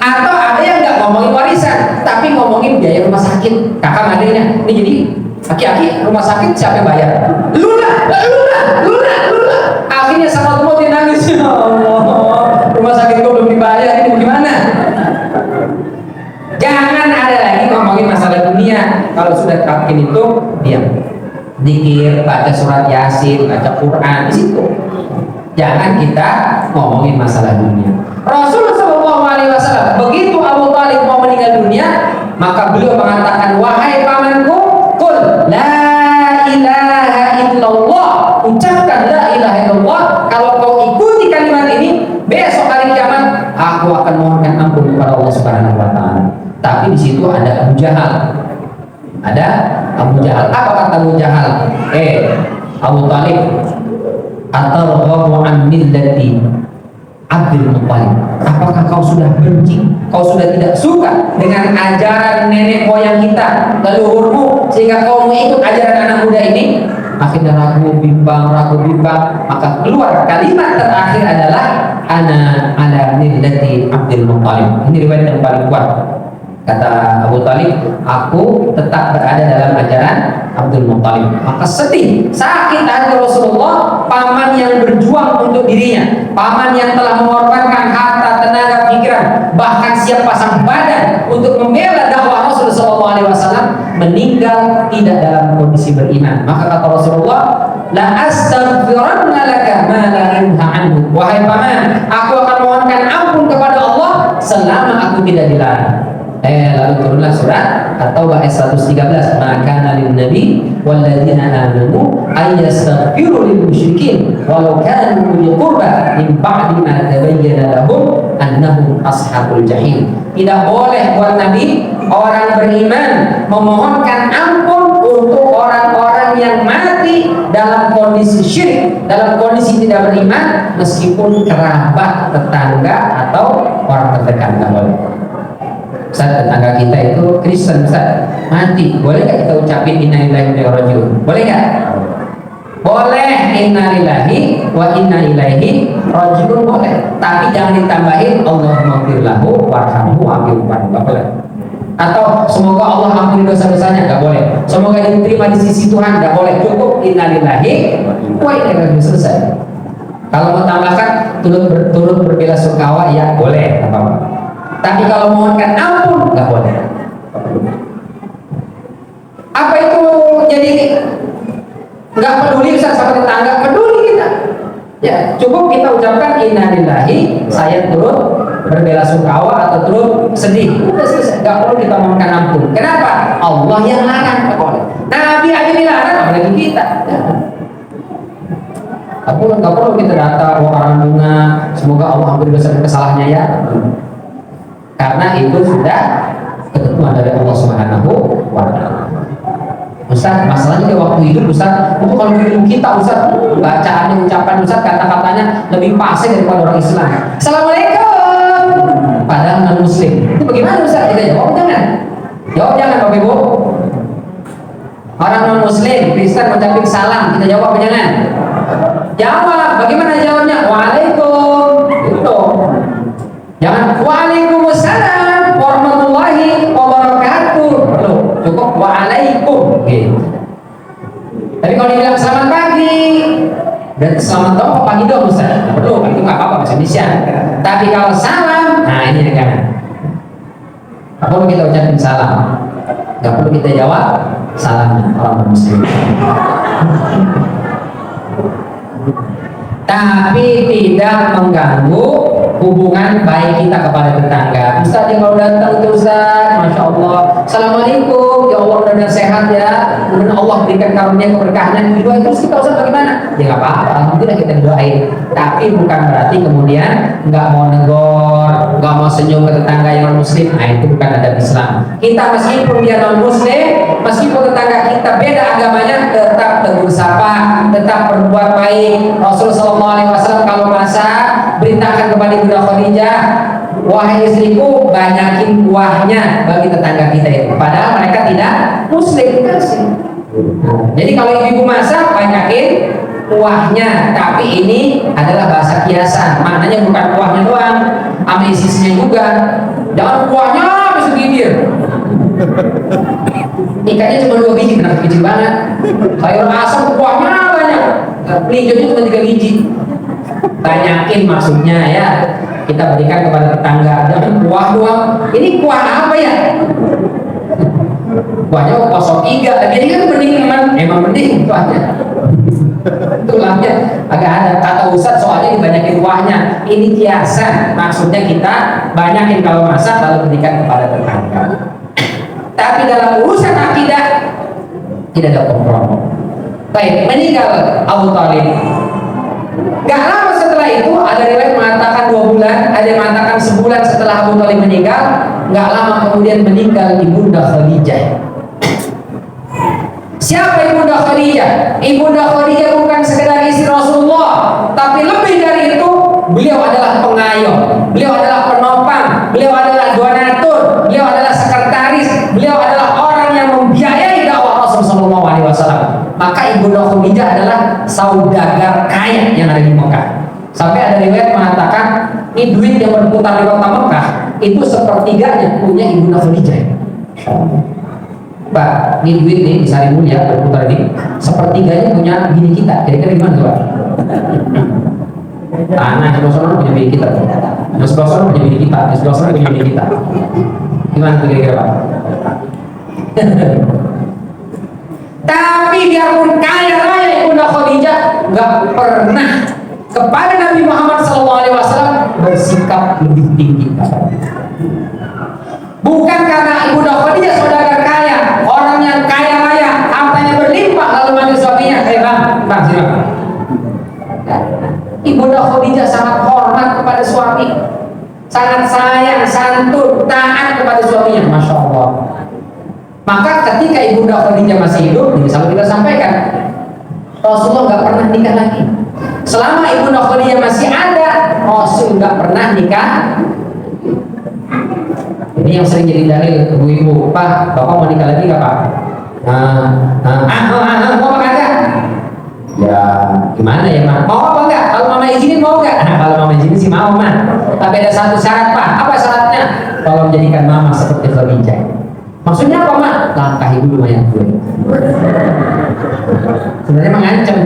Atau ada yang nggak ngomongin warisan, tapi ngomongin biaya rumah sakit. Kakak adanya, ini jadi aki-aki rumah sakit siapa yang bayar? Luna. Akhirnya sakratul maut dia nangis. Ya Allah, rumah sakit gua belum dibayar, ini bagaimana? Jangan ada lagi ngomongin masalah dunia. Kalau sudah talkin itu diam. Zikir, baca surat Yasin, baca Quran di situ. Jangan kita ngomongin masalah dunia. Rasulullah SAW begitu Abu Talib mau meninggal dunia, maka beliau mengatakan, wahai pamanku, qul la ilaha illallah, ucapkan la ilaha illallah. Kalau kau ikuti kalimat ini, besok hari kiamat aku akan mohonkan ampun kepada Allah Subhanahu wa taala. Tapi di situ ada Abu Jahal. Ada Abu Jahal. Apa kata Abu Jahal? Abu Talib, atarghabu an millati Abdul Muttalib. Apakah kau sudah benci? Kau sudah tidak suka dengan ajaran nenek moyang kita, leluhurmu, sehingga kau mau ikut ajaran anak muda ini? Akhirnya ragu bimbang, maka keluar kalimat terakhir adalah ana ala millati Abdul Muttalib. Ini riwayat yang paling kuat. Kata Abu Talib, aku tetap berada dalam ajaran Abdul Muttalib. Maka sedih, sakit hati Rasulullah, paman yang berjuang untuk dirinya, paman yang telah mengorbankan harta, tenaga, pikiran, bahkan siap pasang badan untuk membela dakwah Rasulullah SAW, meninggal tidak dalam kondisi beriman. Maka kata Rasulullah, la astaghfiranna laka ma la yunha anhu. Wahai paman, aku akan mohonkan ampun kepada Allah selama aku tidak dilarang. Lalu turunlah surat At-Taubah ayat 113, maka lin nabi walladzina amanu ay yastaghfiru lil musyrikin walau kanu uli qurba min ba'di ma tabayyana lahum annahum ashabul jahim. Tidak boleh buat nabi orang beriman memohonkan ampun untuk orang-orang yang mati dalam kondisi syirik, dalam kondisi tidak beriman, meskipun kerabat, tetangga atau orang terdekat. Tidak boleh. Ustaz, tetangga kita itu Kristen Ustaz, mati, boleh gak kita ucapin inna lillahi wa inna ilaihi raji'un? Boleh gak? Boleh, inna lillahi wa inna ilaihi raji'un boleh. Tapi jangan ditambahin Allahumma ighfir lahu warhamhu wa'afihi anhu, gak boleh. Atau semoga Allah ampuni dosa-dosanya, gak boleh. Semoga diterima di sisi Tuhan, gak boleh. Cukup inna lillahi wa inna ilaihi raji'un, selesai. Kalau mau tambahkan turut berbela sungkawa, ya boleh, apa-apa. Tapi kalau mohonkan ampun nggak boleh. Apa itu jadi nggak peduli Ustaz sama tetangga? Peduli kita. Ya cukup kita ucapkan innalillahi, saya turut berbela sungkawa atau turut sedih. Udah selesai. Nggak perlu kita mohonkan ampun. Kenapa? Allah yang larang, nggak boleh. Nabi aja dilarang, apalagi kita. Nggak perlu kita datang orang bunga. Semoga Allah ampuni dosa dan kesalahannya ya. Karena itu sudah ketentuan dari Allah Subhanahu wa taala. Ustaz, masalahnya di waktu hidup Ustaz, itu kalau ilmu kita Ustaz, bacaannya, ucapan Ustaz, kata-katanya lebih fasih daripada orang Islam. Assalamualaikum, padahal non muslim. Itu bagaimana Ustaz? Kita jawab jangan. Jawab jangan Bapak Ibu. Orang non muslim, Kristen mengucapkan salam, kita jawab jangan. Jawab, bagaimana jawabnya? Waalaikum. Itu. Jangan waalaikumsalam warahmatullahi wabarakatuh. Loh, cukup waalaikum. Gitu. Tapi kalau dibilang selamat pagi dan selamat dong pagi dong Ustaz. Perlu pagi nggak apa-apa bahasa Indonesia. Tapi kalau salam, nah ini jangan. Nggak perlu kita ucapin salam, nggak perlu kita jawab salamnya orang muslim. Tapi tidak mengganggu hubungan baik kita kepada tetangga. Ustaz yang kalau datang itu Ustaz, Masya Allah, Assalamualaikum, ya Allah mudah-mudahan sehat ya, mudah-mudahan Allah berikan karunia keberkahan. Doa terus kita Ustaz bagaimana? Ya nggak apa-apa, alhamdulillah kita doain. Tapi bukan berarti kemudian nggak mau negor, nggak mau senyum ke tetangga yang non muslim. Nah itu bukan adab Islam. Kita meskipun dia non muslim, meskipun tetangga kita beda agamanya, tetap tegur sapa, tetap berbuat baik. Rasulullah SAW kalau masak beritakan kepada Bunda Khadijah, wahai istriku banyakin kuahnya bagi tetangga kita itu. Padahal mereka tidak muslim kasih. Jadi kalau ibu masak banyakin kuahnya, tapi ini adalah bahasa kiasan. Maknanya bukan kuahnya doang, sama isinya juga. Jangan kuahnya habis bibir. Ikannya cuma 2 biji, benar biji banget. Sayur asam kuahnya banyak. Hijaunya cuma 3 biji. Tanyakin maksudnya ya. Kita berikan kepada tetangga, jangan kuah doang. Ini kuah apa ya? Kuahnya kosong 3. Tapi ini kan bening emang bening kuahnya. Tulangnya agak ada. Kata Ustaz soalnya dibanyakin kuahnya. Ini kiasan. Maksudnya kita banyakin kalau masak lalu berikan kepada tetangga. Tapi dalam urusan akidah tidak ada kompromi. Baik, meninggal Abu Thalib. Gak lama setelah itu ada riwayat mengatakan 2 bulan, ada yang mengatakan sebulan setelah Abu Thalib meninggal. Gak lama kemudian meninggal Ibunda Khadijah. Siapa Ibunda Khadijah? Ibunda Khadijah bukan sekedar istri Rasulullah, tapi lebih dari itu, beliau adalah pengayom, beliau adalah penopang, beliau adalah donatur, beliau adalah sekretaris, beliau adalah orang yang membiayai dakwah Rasulullah SAW. Maka Ibunda Khadijah adalah saudagar kaya yang ada di Mekah. Sampai ada riwayat mengatakan, ini duit yang berputar di kota Mekah itu sepertiganya punya Ibunda Khadijah. Pak, ini duit nih di Sari Mulia berputar ini sepertiganya punya bini kita. Kira-kira gimana coba? Tanah sebelah sana punya bini kita, yang sebelah sana punya bini kita, yang sebelah sana punya bini kita. Gimana tuh kira-kira Pak? Tapi biarpun kaya raya Ibunda Khadijah, nggak pernah kepada Nabi Muhammad SAW bersikap lebih tinggi. Bukan karena Ibunda Khadijah saudagar kaya, orang yang kaya raya, hartanya berlimpah lalu manggil suaminya, bang, silakan. Ibunda Khadijah sangat hormat kepada suami, sangat sayang, santun, taat kepada suaminya, masya Allah. Maka ketika Ibunda Khadijah masih hidup, ini selalu kita sampaikan, Rasulullah nggak pernah nikah lagi. Selama Ibunda Khadijah masih ada, Rasul nggak pernah nikah. Ini yang sering jadi dalil ibu-ibu, Pak, Bapak mau nikah lagi nggak Pak? Mau apa kagak? Ya gimana ya Mak? Mau apa enggak? Kalau Mama izinin mau enggak? Nah, kalau Mama izinin sih mau Mak. Tapi ada satu syarat Pak. Apa syaratnya? Tolong jadikan Mama seperti Khadijah. Maksudnya apa Mak? Langkahi dulu mayat gue. Sebenarnya mengancam.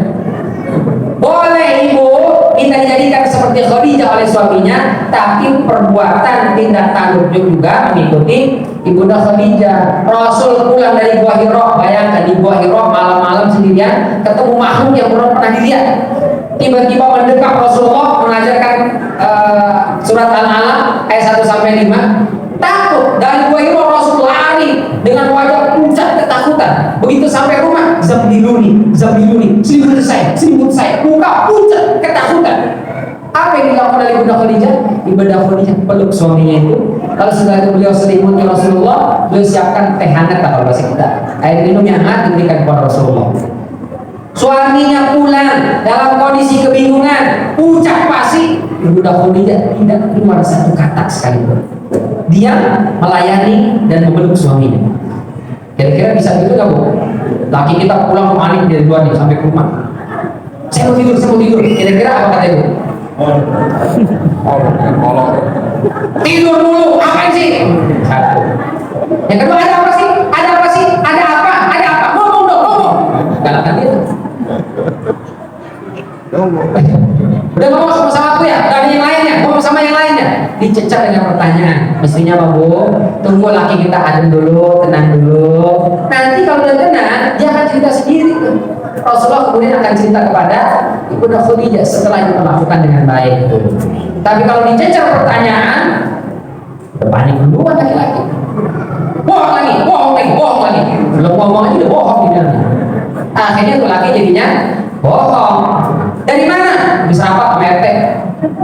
Boleh ibu kita dijadikan seperti Khadijah oleh suaminya, tapi perbuatan tindak tanduk juga mengikuti Ibunda Khadijah. Rasul pulang dari Gua Hira, bayangkan di Gua Hira malam-malam sendirian ketemu makhluk yang belum pernah dilihat. Tiba-tiba mendekat Rasulullah mengajarkan surat Al-Alaq ayat 1 sampai 5. Takut dari Gua Hira Rasul lari dengan wajah pucat ketakutan. Begitu sampai rumah, zambiluni, selimut saya, muka pucat ketakutan. Apa yang dilakukan oleh Ibunda Khadijah? Ibunda Khadijah peluk suaminya itu. Kalau sudah itu beliau selimuti Rasulullah, beliau siapkan teh hangat kalau bahasa kita, air minum yang hangat diberikan kepada Rasulullah. Suaminya pulang dalam kondisi kebingungan, pucat pasti. Ibunda Khadijah tidak keluar satu kata sekalipun. Dia melayani dan memeluk suaminya. Kira-kira bisa gitu nggak Bu? Laki kita pulang panik dari luar nih sampai ke rumah. Saya mau tidur. Kira-kira apa kata Ibu? Tidur dulu, apa sih? Satu. Yang kedua ada apa sih? Ada apa? Ngomong. Galakkan dia. Udah ngomong sama aku ya? dicecar dengan pertanyaan. Mestinya Pak Bu, tunggu laki kita adem dulu, tenang dulu. Nanti kalau udah tenang, dia akan cerita sendiri. Rasulullah kemudian akan cerita kepada Ibunda Khadijah setelah itu melakukan dengan baik. Tapi kalau dicecar pertanyaan, panik duluan laki-laki. Bohong lagi. Belum ngomong aja udah bohong di dalam. Akhirnya tuh laki jadinya bohong. Dari mana? Bisa rapat sama RT.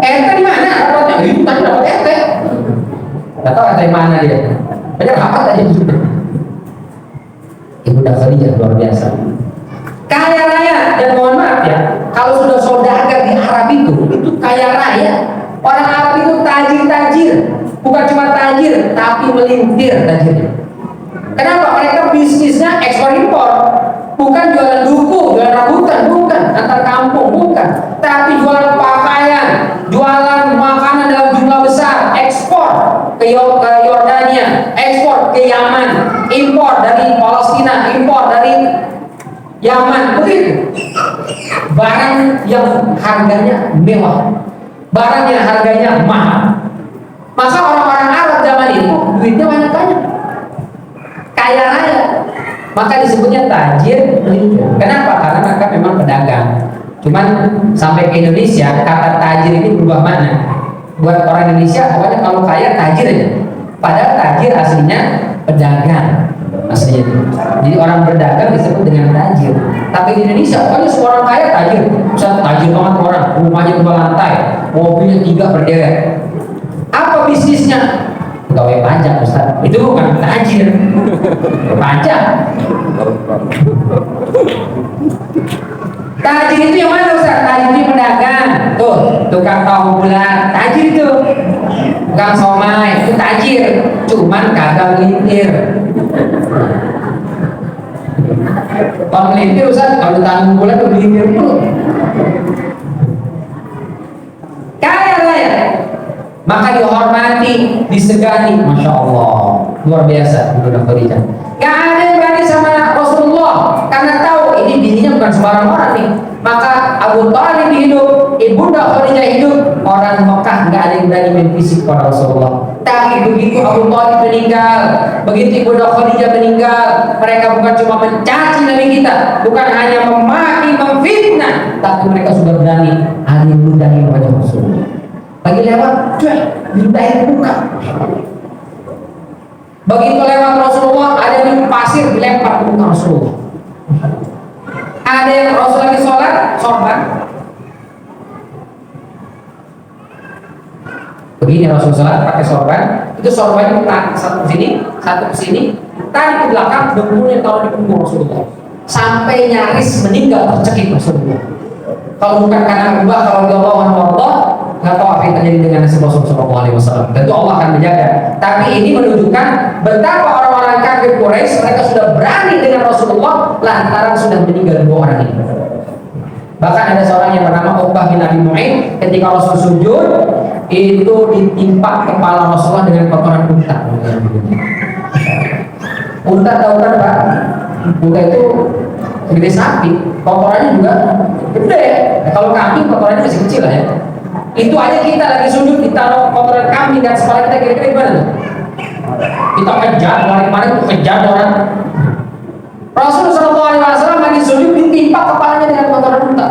RT di mana? Rapatnya? Itu tadi dapat RT. Gak tahu RT mana dia. Banyak rapat aja juga. Ibunda Khadijah luar biasa. Kaya raya, dan mohon maaf ya, kalau sudah saudagar di Arab itu kaya raya. Orang Arab itu tajir, bukan cuma tajir, tapi melintir tajirnya. Kenapa? Mereka bisnisnya ekspor impor, bukan jualan duku, jualan rambutan, bukan, antar kampung, bukan, tapi jualan pakaian, jualan makanan dalam jumlah besar, ekspor ke Yordania, ekspor ke Yaman, impor dari Palestina, impor dari Yaman, begitu. Barang yang harganya mewah, barang yang harganya mahal. Maka orang-orang Arab zaman itu duitnya banyak-banyak, kaya raya. Maka disebutnya tajir melintir. Kenapa? Karena mereka memang pedagang. Cuman sampai ke Indonesia kata tajir ini berubah makna. Buat orang Indonesia awalnya kalau kaya tajir aja, padahal tajir aslinya pedagang. Aslinya itu. Jadi orang berdagang disebut dengan tajir. Tapi di Indonesia pokoknya semua orang kaya tajir. Misalnya tajir banget orang, rumahnya 2 lantai, mobilnya 3 berderet. Apa bisnisnya? Pegawai pajak, Ustaz. Itu bukan tajir. Pajak. Tajir itu yang mana, Ustaz? Tajir itu pedagang. Tuh, tukang tahu bulat, tajir itu. Tukang somai, itu tajir. Cuman kagak melintir. Kalau melintir, Ustaz, kalau tanggung bulat tuh melintir dulu. Kaya raya, maka dihormati, disegani. Masya Allah, luar biasa Ibunda Khadijah. Gak ada yang berani sama Rasulullah karena tahu ini bininya bukan sembarang orang nih. Maka Abu Thalib hidup, Ibunda Khadijah hidup, orang Mekah gak ada yang berani main fisik pada Rasulullah. Tapi begitu Abu Thalib meninggal, begitu Ibunda Khadijah meninggal, mereka bukan cuma mencaci Nabi kita, bukan hanya memaki, memfitnah, tapi mereka sudah berani meludahi wajah Rasulullah. Lagi lewat, cuy, diludahin buka. Begitu lewat Rasulullah, ada yang pasir dilempar ke muka Rasulullah. Ada yang Rasul lagi sholat, sorban. Begini Rasul sholat pakai sorban, itu sorbannya tarik satu ke sini, satu ke sini, tarik ke belakang, dengkulnya taruh di punggung Rasulullah, sampai nyaris meninggal tercekik Rasulullah. Kalau bukan karena Allah, kalau Allah Allah, nggak tahu apa yang terjadi dengan nasib Rasul Sallallahu Alaihi Wasallam. Tentu Allah akan menjaga. Tapi ini menunjukkan betapa orang-orang kafir Quraisy mereka sudah berani dengan Rasulullah lantaran sudah meninggal 2 orang ini. Bahkan ada seorang yang bernama Uqbah bin Abi Mu'ayth, ketika Rasul sujud itu ditimpa kepala Rasulullah dengan kotoran unta. Unta tahu kan Pak? Unta itu gede sapi, kotorannya juga gede. Kalau kambing kotorannya masih kecil lah ya. Itu aja kita lagi sujud ditaruh kotoran kambing dan kepala kita kira-kira gimana tuh? Kita kejar, kemarin itu kejar orang. Rasulullah SAW lagi sujud ditimpa kepalanya dengan kotoran unta.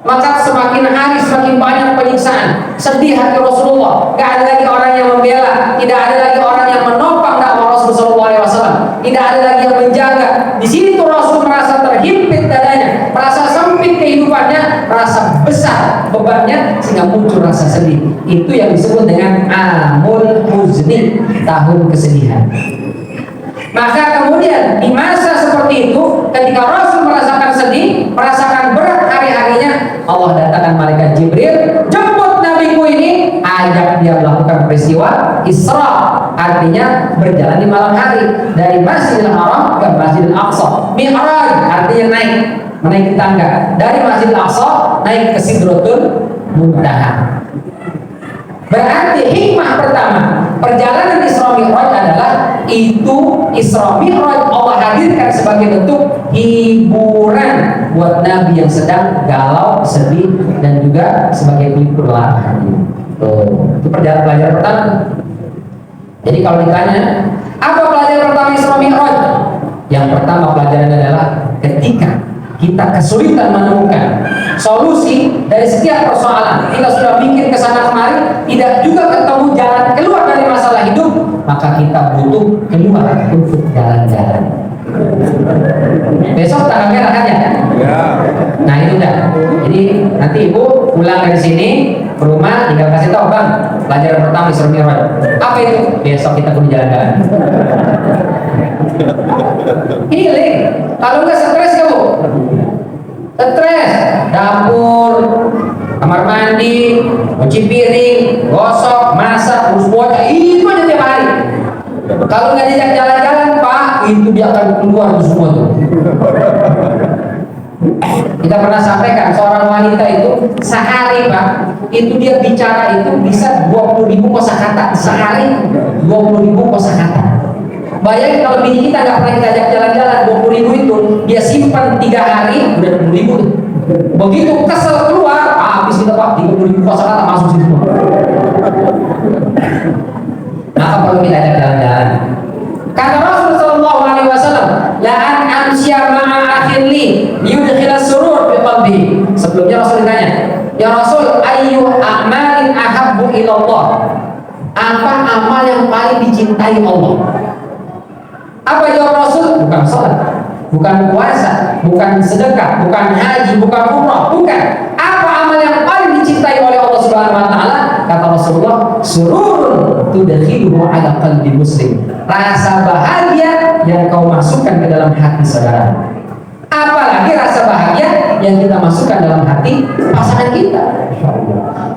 Maka semakin hari semakin banyak penyiksaan. Sedih hati Rasulullah. Gak ada lagi orang yang membela, tidak ada lagi orang yang menopang dakwah Rasulullah SAW. Tidak ada lagi yang menjaga. Di sini tuh Rasul merasa terhimpit dadanya, merasa sempit kehidupannya, merasa besar bebannya sehingga muncul rasa sedih. Itu yang disebut dengan amul huzni, tahun kesedihan. Maka kemudian di masa seperti itu, ketika Rasul merasakan sedih, merasakan berat hari-harinya, Allah datangkan malaikat Jibril, jemput nabiku ini, ajak dia melakukan peristiwa Isra, artinya berjalan di malam hari dari Masjidil Haram ke Masjidil Aqsa. Mi'raj artinya naik, menaiki tangga dari Masjidil Aqsa naik ke Sidratul Muntaha. Berarti hikmah pertama perjalanan Isra Mi'raj adalah itu Isra Mi'raj Allah hadirkan sebagai bentuk hiburan buat Nabi yang sedang galau, sedih, dan juga sebagai pelipur lara. Tuh, itu pelajaran pertama. Jadi kalau ditanya, apa pelajaran pertama Isra Mi'raj? Yang pertama pelajarannya adalah ketika kita kesulitan menemukan solusi dari setiap persoalan, kita sudah mikir ke sana kemari, tidak juga ketemu jalan keluar dari masalah hidup, maka kita butuh keluar untuk jalan-jalan. Besok tanggal merah kan ya? Nah itu dah. Jadi nanti ibu pulang dari sini ke rumah tinggal kasih tahu, bang, pelajaran pertama Isra Mi'raj. Apa itu? Besok kita pergi jalan-jalan. Healing. Kalau nggak stres kamu, stres, dapur, kamar mandi, cuci piring, gosok, masak, urus bocah, itu aja tiap hari. Kalau nggak diajak jalan-jalan, Pak, itu dia akan keluar semua tuh. Kita pernah sampaikan seorang wanita itu sehari, Pak, itu dia bicara itu bisa 20.000 kosakata sehari, 20.000 kosakata. Bayangin kalau bini kita nggak pernah kita ajak jalan-jalan, 20.000 itu dia simpan 3 hari udah 20.000 tuh. Begitu kesel keluar, habis kita, Pak, 30.000 kosakata masuk situ. Maka perlu kita ajak jalan-jalan. Kata Rasul sallallahu alaihi wasallam, la an amsya ma'a akhin li liyudkhila surur fi qalbi. Sebelumnya Rasul ditanya, ya Rasul, ayyu a'malin ahabbu ila Allah? Apa amal yang paling dicintai Allah? Apa jawab Rasul? Bukan salat, bukan puasa, bukan sedekah, bukan haji, bukan umrah, bukan. Apa amal yang paling dicintai oleh Allah Subhanahu wa taala? Kata Rasulullah, sururun tudkhiluhu ala qalbi muslim. Rasa bahagia yang kau masukkan ke dalam hati saudara. Apalagi rasa bahagia yang kita masukkan dalam hati pasangan kita.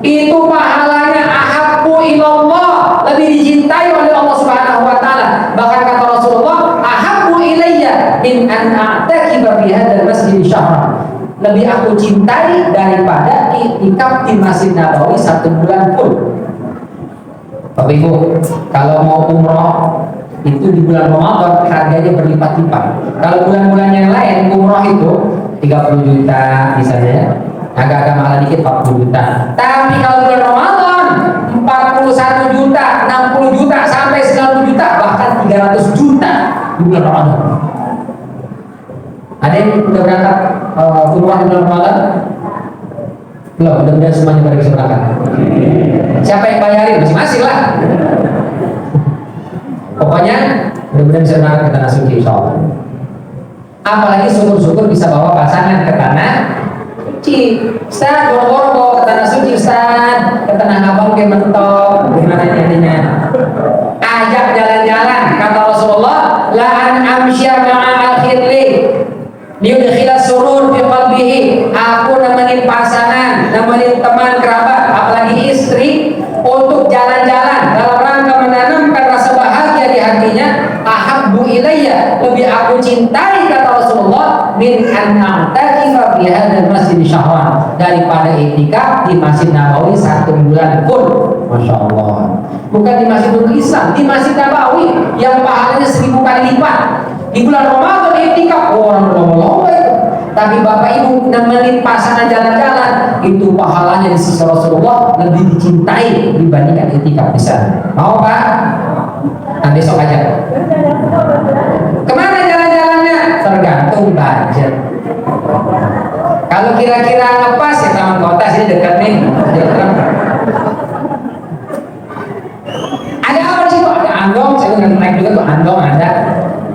Itu pahalanya ahabbu ilallah, lebih dicintai oleh Allah Subhanahu wa taala. Bahkan kata Rasulullah, ahabbu ilayya min an a'takiba fi hadzal masjid syahra. Lebih aku cintai daripada iktikaf di Masjid Nabawi 1 bulan pun. Bapak Ibu, kalau mau umroh itu di bulan Ramadan harganya berlipat-lipat. Kalau bulan-bulan yang lain umroh itu 30 juta misalnya, agak-agak mahal dikit 40 juta. Tapi kalau bulan Ramadan 41 juta, 60 juta sampai 90 juta, bahkan 300 juta di bulan Ramadan. Ada yang udah berangkat umroh di bulan Ramadan? Belum, mudah-mudahan semuanya pada bisa berangkat. Siapa yang bayarin? Masing-masing lah. Pokoknya mudah-mudahan bisa berangkat ke tanah suci insyaallah. Apalagi syukur-syukur bisa bawa pasangan ke tanah suci. Ustaz, boro-boro bawa ke tanah suci, Ustaz, ke tanah abang ke mentok, gimana jadinya? Ajak jalan-jalan. Kata Rasulullah, la an amsya ma'a akhirli liyudkhila surur fi qalbihi. Aku nemenin pasangan, nemenin teman kerabat, apalagi istri untuk jalan-jalan dalam rangka menanamkan rasa bahagia di hatinya. Ahabbu ilayya, lebih aku cintai kata Rasulullah, min an a'takifa fi hadzal masjid syahran, daripada iktikaf di Masjid Nabawi 1 bulan pun. Masya Allah. Bukan di Masjidul Islam, di Masjid Nabawi yang pahalanya 1000 kali lipat. Di bulan Ramadan iktikaf orang lama-lama itu. Tapi Bapak Ibu nemenin pasangan jalan-jalan, itu pahalanya di sisi Rasulullah lebih dicintai dibandingkan iktikaf di sana. Mau Pak? Nah besok aja. Kemana jalan-jalannya? Tergantung budget. Kalau kira-kira ngepas ya Taman Kota sini dekat nih. Ada apa sih Pak? Ada andong, saya udah naik juga tuh andong ada.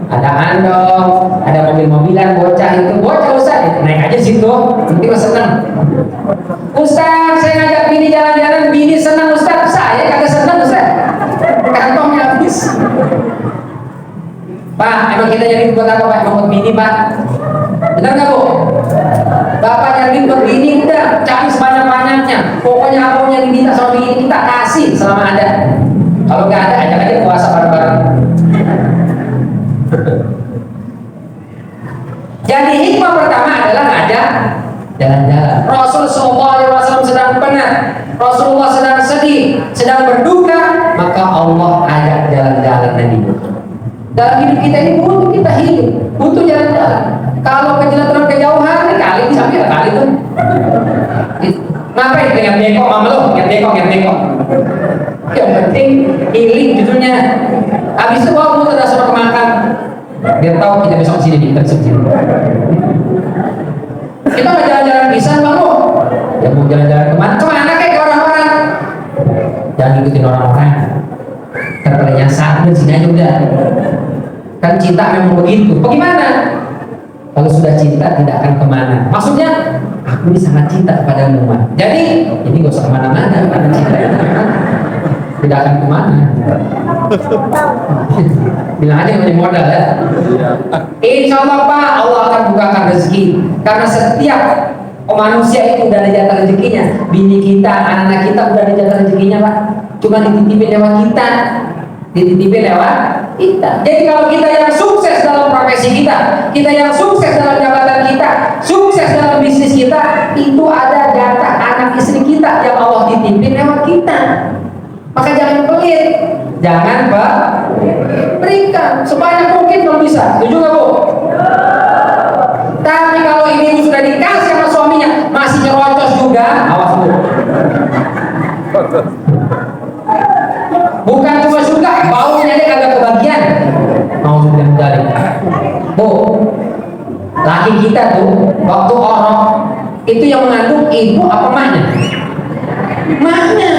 Ada andong, ada mobil-mobilan bocah itu, bocah Ustaz, naik aja situ, nanti mas seneng. Ustaz, saya ngajak bini jalan-jalan, bini senang Ustaz, saya kagak senang Ustaz, kantongnya habis. Pak, emang kita nyari buat apa Pak? Emang buat bini Pak? Benar nggak Bu? Bapak nyari buat bini udah, cari sebanyak-banyaknya. Pokoknya apa yang diminta sama bini kita kasih selama ada. Kalau nggak ada, ajak aja puasa bareng-bareng. Jadi hikmah pertama adalah ngajak jalan-jalan. Rasul sallallahu alaihi wasallam sedang penat, Rasulullah sedang sedih, sedang berduka, maka Allah ajak jalan-jalan tadi. Dalam hidup kita ini butuh kita hidup, butuh jalan-jalan. Kalau kejauhan kejauhan kali di samping kali itu. Ngapain dengan bengkok mama lo? Yang bengkok. Yang penting healing judulnya. Habis itu bawa muter suruh ke makam. Biar tahu kita besok sini kita sini. Kita nggak jalan-jalan pisan bang lo. Ya mau jalan-jalan kemana? Kemana kayak ke orang-orang? Jangan ikutin orang-orang. Karena nyasar dan sini aja udah. Kan cinta memang begitu. Bagaimana? Kalau sudah cinta tidak akan kemana. Maksudnya aku ini sangat cinta kepadamu. Jadi ini gak usah kemana-mana karena cinta tidak akan kemana. Bilang aja punya modal ya. Insya Allah Pak, Allah akan bukakan rezeki. Karena setiap manusia itu udah ada jatah rezekinya. Bini kita, anak-anak kita udah ada jatah rezekinya Pak. Cuma dititipin lewat kita. Jadi kalau kita yang sukses dalam profesi kita yang sukses dalam jabatan kita, sukses dalam bisnis kita, itu ada jatah anak istri kita yang Allah titipin lewat kita. Maka jangan pelit, jangan Pak, berikan sebanyak mungkin kalau bisa. Setuju nggak Bu? Tapi kalau ini sudah dikasih sama suaminya masih nyerocos juga, awas Bu. Bukan cuma suka, baunya aja kagak kebagian. Mau sudah dari. Bu, laki kita tuh waktu orok itu yang mengandung ibu apa maknya? Maknya.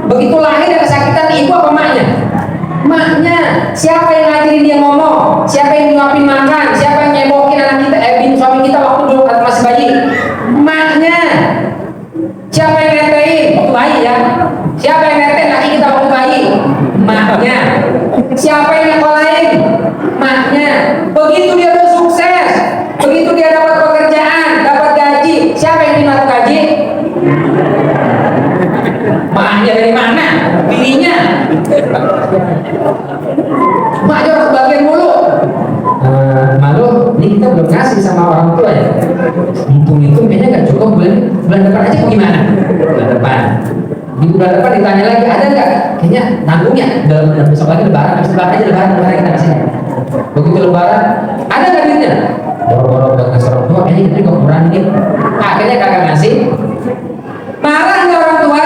Begitu lahir ada kesakitan ibu apa maknya? Maknya. Siapa yang ngajarin dia ngomong? Siapa yang nyuapin makan? Siapa yang nyebokin anak kita, suami kita waktu dulu masih bayi? Maknya. Siapa yang netein waktu bayi ya? Siapa yang netein laki kita waktu bayi? Maknya. Siapa yang nyekolahin? Maknya. Begitu dia udah sukses, begitu dia dapat pekerjaan, dapat gaji, siapa yang terima gaji? Maknya dari mana? Dirinya. Maknya harus bagian mulu. Malu, ini kita belum ngasih sama orang tua ya. Hitung-hitung kayaknya nggak cukup, bulan depan aja bagaimana? Bulan depan. Di bulan depan ditanya lagi, ada nggak? Kayaknya nanggungnya dalam besok lagi lebaran, habis lebaran aja lebaran kita kasih. Begitu lebaran, ada nggak duitnya? Boro-boro buat ngasih orang tua, kayaknya kita juga kurang dikit. Akhirnya kagak ngasih. Marah nggak orang tua?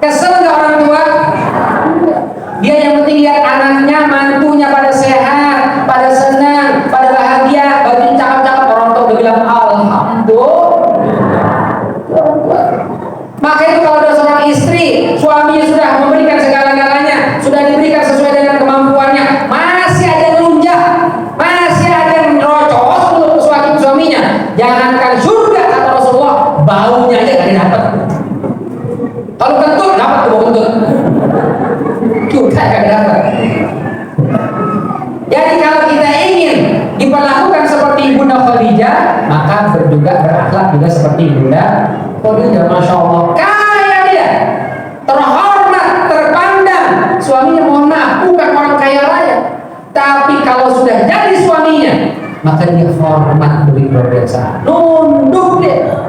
Kesel nggak orang tua? Dia yang penting lihat anaknya, mantunya pada sehat, pada senang, pada bahagia, bajunya cakep-cakep, orang tua udah bilang alhamdulillah. Maka itu kalau ada seorang istri, suaminya sudah memberikan segala-galanya, sudah diberikan sesuai dengan kemampuannya, masih ada nunjak, masih ada merocos untuk suaminya, jangankan surga kata Rasulullah, baunya aja gak dapat. Kalau kentut dapat tuh bau kentut, juga gak dapat. Jadi kalau kita ingin diperlakukan seperti Bunda Khadijah, maka berakhlak juga seperti Bunda Khadijah. Masya Allah, kaya dia, terhormat, terpandang. Suaminya mohon maaf bukan orang kaya raya, tapi kalau sudah jadi suaminya, maka dia hormat beri biasa, nunduk dia.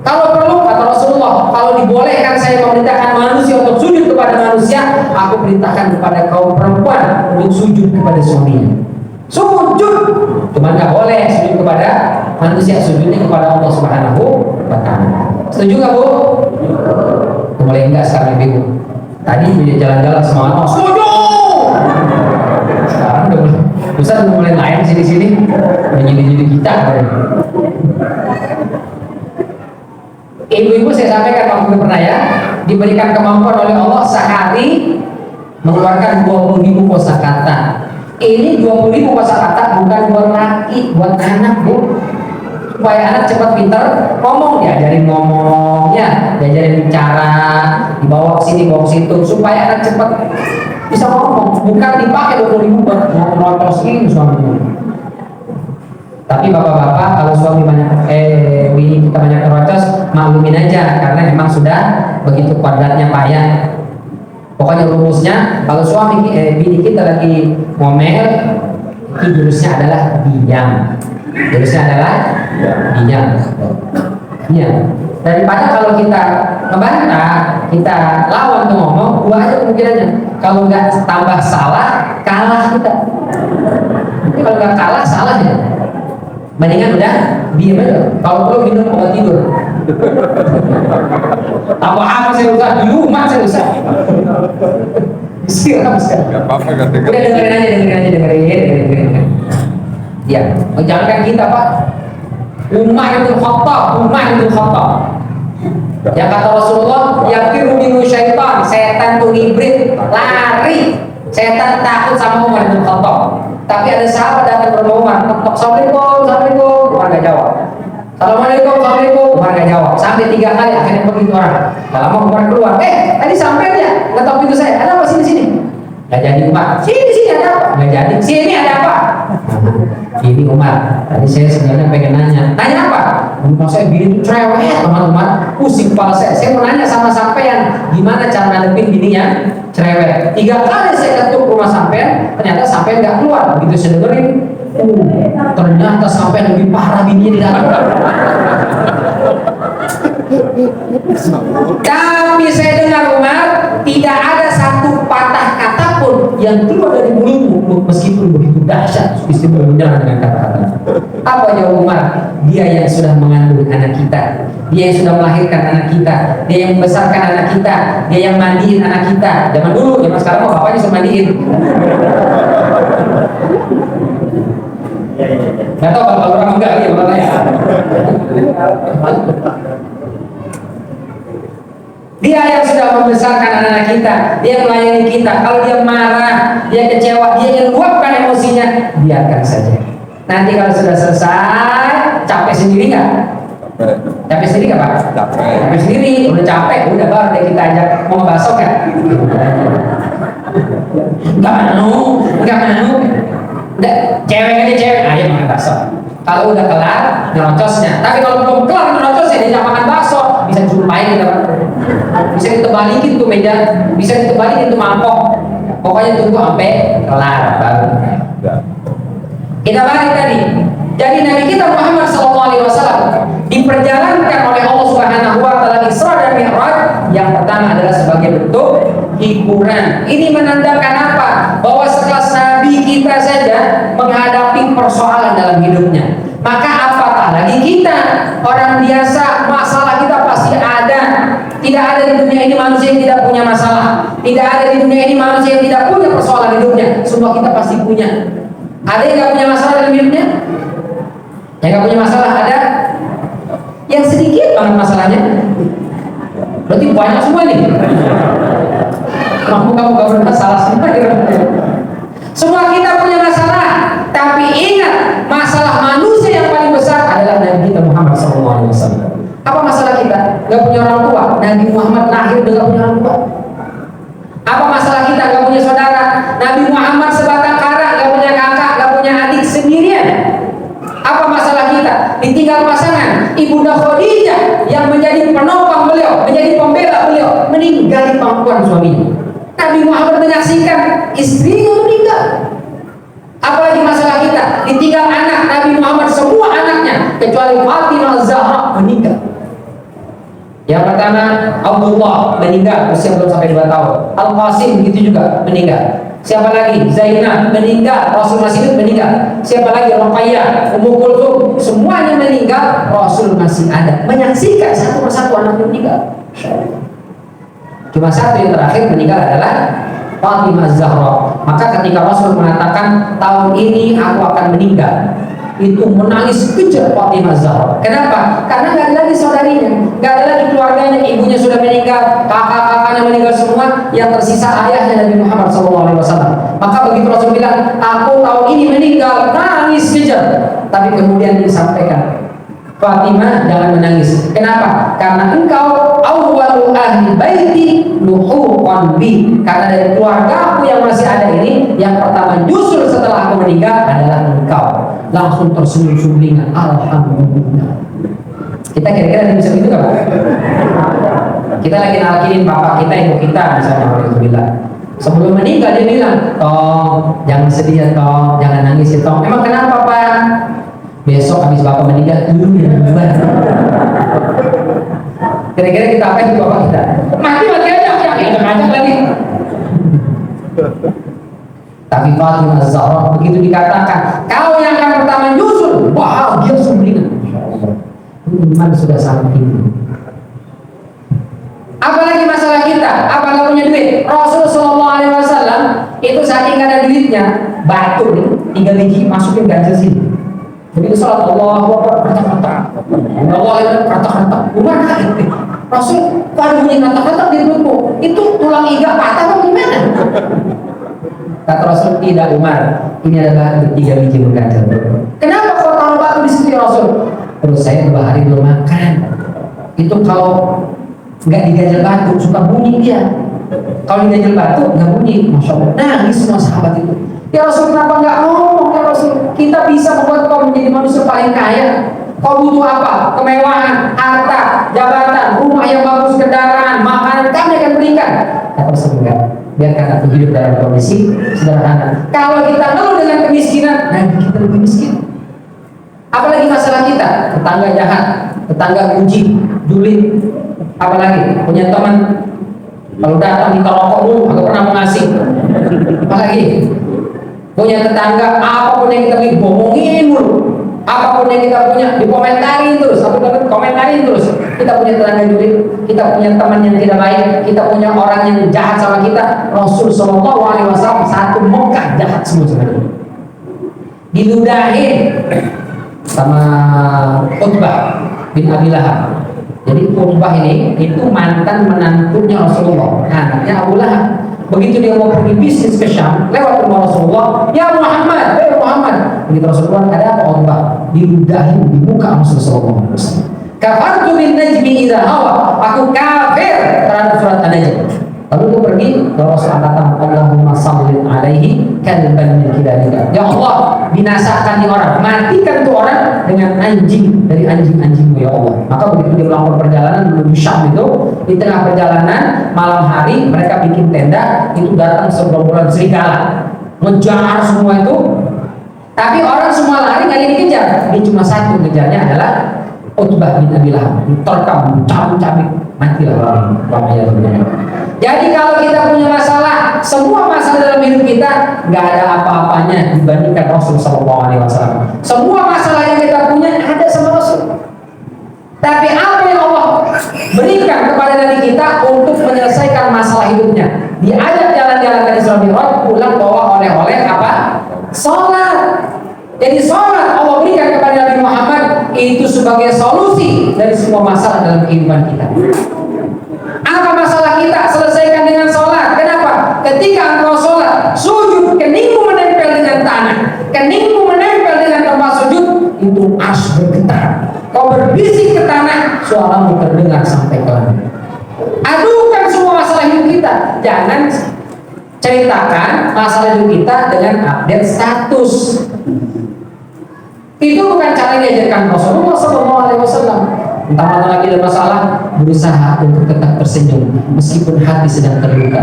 Kalau perlu kata Rasulullah, kalau dibolehkan saya memerintahkan manusia untuk sujud kepada manusia, aku perintahkan kepada kaum perempuan untuk sujud kepada suaminya. Sujud, cuma nggak boleh sujud kepada manusia, sujudnya kepada Allah Subhanahu wa Ta'ala. Setuju nggak Bu? Mulai enggak sekarang ibu. Tadi dia jalan-jalan semangat, oh, setuju. Sekarang udah mulai, Ustaz udah mulai lain sini-sini, menjadi kita. Ibu-ibu saya sampaikan waktu pernah ya, diberikan kemampuan oleh Allah sehari mengeluarkan 20.000 kosakata. Ini 20.000 kosakata bukan buat laki, buat anak Bu. Supaya anak cepat pintar ngomong, diajarin ngomong, ya, diajarin bicara, dibawa ke sini, bawa ke situ, supaya anak cepat bisa ngomong. Bukan dipakai 20.000 buat ngomong-ngomong suaminya. Tapi bapak-bapak kalau suami banyak bini kita banyak terocos, maklumin aja karena memang sudah begitu padatnya payah. Pokoknya rumusnya kalau suami bini kita lagi ngomel, itu jurusnya adalah diam. Jurusnya adalah diam. Iya. Daripada kalau kita ngebantah, kita lawan tuh ngomong, dua aja kemungkinannya. Kalau nggak tambah salah, kalah kita. Tapi kalau nggak kalah, salah ya. Mendingan udah diam aja. Kalau perlu minum obat tidur. Apa saya usah di rumah saya usah. Siap. Gak apa-apa, gak Udah dengerin. Ya, jangankan kita Pak. Umar bin Khattab. Ya kata Rasulullah, yafiru minhu syaitan, setan tuh hibrid, lari. Setan takut sama Umar bin Khattab. Tapi ada sahabat datang ke rumah Umar, Assalamualaikum, Umar gak jawab. Assalamualaikum, Umar gak jawab. Sampai 3 kali akhirnya begitu orang. Lama Umar keluar, tadi sampai ya, ngetok pintu saya, ada apa sini? Gak jadi Umar, sini ada apa? Gak jadi, sini ada apa? Ini Umar, tadi saya sebenarnya pengen nanya apa? Rumah saya bini itu cerewet teman-teman, pusing kepala saya mau nanya sama sampean, gimana cara ngadepin bininya cerewet. 3 kali saya ketuk rumah sampean, ternyata sampean nggak keluar. Begitu saya dengerin, ternyata sampean lebih parah bininya di dalam. Tapi saya dengar Umar, tidak ada satu patah kata pun yang keluar dari mulutmu, meskipun begitu dahsyat istri menyerang dengan kata-kata. Apa jawab Umar? Dia yang sudah mengandung anak kita, dia yang sudah melahirkan anak kita, dia yang membesarkan anak kita, dia yang mandiin anak kita. Zaman dulu, zaman sekarang mau bapaknya suruh mandiin. Gak tau kalau orang enggak ya makanya. Dia yang sudah membesarkan anak-anak kita, dia yang melayani kita. Kalau dia marah, dia kecewa, dia yang luapkan emosinya, biarkan saja. Nanti kalau sudah selesai, capek sendiri nggak? Capek sendiri nggak Pak? Capek sendiri, udah capek, udah baru deh kita ajak mau ngebasok kan? Nggak mau. Udah, cewek aja cewek, ayo makan bakso. Kalau udah kelar, nyerocosnya. Tapi kalau belum kelar nyerocosnya, dia makan bakso, bisa jumpain kita Pak. Bisa kita balikin tuh meja, bisa kita balikin tuh mangkok. Pokoknya tunggu sampai kelar baru. Kita balik tadi. Jadi Nabi kita Muhammad SAW diperjalankan oleh Allah Subhanahu wa taala Isra dan Mi'raj. Yang pertama adalah sebagai bentuk hiburan. Ini menandakan apa? Bahwa sekelas Nabi kita saja menghadapi persoalan dalam hidupnya. Maka apatah lagi kita, orang biasa, masalah kita pasti ada. Tidak ada di dunia ini manusia yang tidak punya masalah. Tidak ada di dunia ini manusia yang tidak punya persoalan hidupnya. Semua kita pasti punya. Ada yang gak punya masalah dalam hidupnya? Yang gak punya masalah ada? Yang sedikit banget masalahnya? Berarti banyak semua nih. Kamu gak bermasalah semua. Semua kita punya masalah. Tapi ingat, masalah manusia yang paling besar adalah Nabi kita Muhammad SAW. Apa masalah kita? Gak punya orang tua. Nabi Muhammad lahir dengan punya orang tua. Apa masalah kita? Gak punya saudara. Nabi Muhammad sebatang kara, gak punya kakak, gak punya adik, sendirian. Apa masalah kita? Ditinggal pasangan. Ibunda Khadijah yang menjadi penopang beliau, menjadi pembela beliau, meninggal di pangkuan suaminya. Nabi Muhammad menyaksikan istrinya meninggal. Apalagi masalah kita? Ditinggal anak. Nabi Muhammad semua anaknya kecuali Fatimah Zahra meninggal. Yang pertama Abdullah meninggal usia belum sampai 2 tahun. Al-Qasim begitu juga meninggal. Siapa lagi? Zainab meninggal. Rasul masih hidup meninggal. Siapa lagi? Ruqayyah, Ummu Kulthum, semuanya meninggal. Rasul masih ada, menyaksikan satu persatu anaknya meninggal. Cuma satu yang terakhir meninggal adalah Fatimah Zahra. Maka ketika Rasul mengatakan tahun ini aku akan meninggal, itu menangis kejar Fatimah Zahra. Kenapa? Karena nggak ada lagi saudarinya, nggak ada lagi keluarganya, ibunya sudah meninggal, kakak-kakaknya meninggal semua, yang tersisa ayahnya Nabi Muhammad SAW. Maka begitu Rasul bilang, aku tahun ini meninggal, nangis kejar. Tapi kemudian disampaikan, Fatimah jangan menangis. Kenapa? Karena engkau awwalu ahli baiti luhuqan bi. Karena dari keluarga aku yang masih ada ini, yang pertama nyusul setelah aku meninggal adalah engkau. Langsung tersenyum sumringah. Alhamdulillah. Kita kira-kira bisa gitu nggak Pak? Kita lagi nalkinin bapak kita, ibu kita misalnya, alhamdulillah. Sebelum meninggal dia bilang, Tong, jangan sedih ya Tong, jangan nangis ya Tong. Emang kenapa Pak? Besok habis bapak meninggal dulu ya duluan. Kira-kira kita apa itu bapak kita? Mati aja, ya ngajak lagi. Tapi Fatimah Zahra begitu dikatakan, kau yang akan pertama nyusul, wah dia sumringah. Iman sudah sampai ini. Apalagi masalah kita, apa nggak punya duit? Rasul Shallallahu Alaihi Wasallam itu saking nggak ada duitnya, batu nih 3 biji masukin ganjil sini. Begitu sholat Allahu Akbar kata-kata, Allah itu kata-kata. Umar kaget, Rasul kok ada bunyi kata-kata di mulutmu? Itu tulang iga patah atau gimana? Kata Rasul, tidak Umar, ini adalah 3 biji berganjil. Kenapa kau taruh batu di situ ya Rasul? Terus saya 2 hari belum makan. Itu kalau nggak diganjel batu suka bunyi dia. Kalau diganjel batu nggak bunyi. Masya Allah, nangis semua sahabat itu. Ya Rasul, kenapa nggak ngomong ya Rasul? Kita bisa membuat kau menjadi manusia paling kaya. Kau butuh apa? Kemewahan, harta, jabatan, rumah yang bagus, kendaraan, makanan, kami akan berikan. Kata Rasul, enggak. Biarkan aku hidup dalam kondisi sederhana. Kalau kita ngeluh dengan kemiskinan, nanti kita lebih miskin. Apalagi masalah kita, tetangga jahat, tetangga kunci, julid, apalagi punya teman kalau datang minta rokok dulu, agak pernah mengasih. Apalagi punya tetangga, apapun yang kita beli bohongin dulu, apapun yang kita punya dikomentarin terus, komentarin terus. Kita punya tetangga julid, kita punya teman yang tidak baik, kita punya orang yang jahat sama kita. Rasul Shallallahu Alaihi Wasallam satu Mekah jahat semua sebenarnya. Diludahin sama Utbah bin Abi Lahab. Jadi Utbah ini itu mantan menantunya Rasulullah, anaknya Abu Lahab. Begitu dia mau pergi bisnis ke Syam, lewat rumah Rasulullah, ya Muhammad, Muhammad. Begitu Rasulullah, ada apa Utbah? Diludahin di muka Rasulullah. Kafartu bin najmi idza hawa, aku kafir terhadap surat An-Najm. Lalu dia pergi ke Rasul kata, Allahumma shalli alaihi kalban min kilalika. Ya Allah, binasakan di orang, matikan tuh orang dengan anjing dari anjing-anjingmu ya Allah. Maka begitu dia melakukan perjalanan menuju Syam itu, di tengah perjalanan malam hari mereka bikin tenda, itu datang segerombolan serigala, ngejar semua itu. Tapi orang semua lari nggak dikejar, ini cuma satu ngejarnya adalah Utbah bin Abi Lahab. Diterkam, cabik-cabik, matilah orang. Jadi kalau kita punya masalah, semua masalah dalam hidup kita nggak ada apa-apanya dibandingkan Rasul Shallallahu Alaihi Wasallam. Semua masalah yang kita punya ada sama Rasul. Tapi apa yang Allah berikan kepada Nabi kita untuk menyelesaikan masalah hidupnya? Diajak jalan-jalan dari Isra Mi'raj, pulang bawa oleh-oleh apa? Salat. Jadi salat Allah berikan kepada Nabi Muhammad itu sebagai solusi dari semua masalah dalam kehidupan kita. Apa masalah kita? Selesaikan dengan sholat. Kenapa? Ketika engkau sholat, sujud, keningmu menempel dengan tanah, keningmu menempel dengan tempat sujud, itu arsy bergetar. Kau berbisik ke tanah, suaramu terdengar sampai ke langit. Adukan semua masalah hidup kita. Jangan ceritakan masalah hidup kita dengan update status. Itu bukan cara yang diajarkan Rasulullah SAW. Entah mana lagi ada masalah, berusaha untuk tetap tersenyum meskipun hati sedang terluka.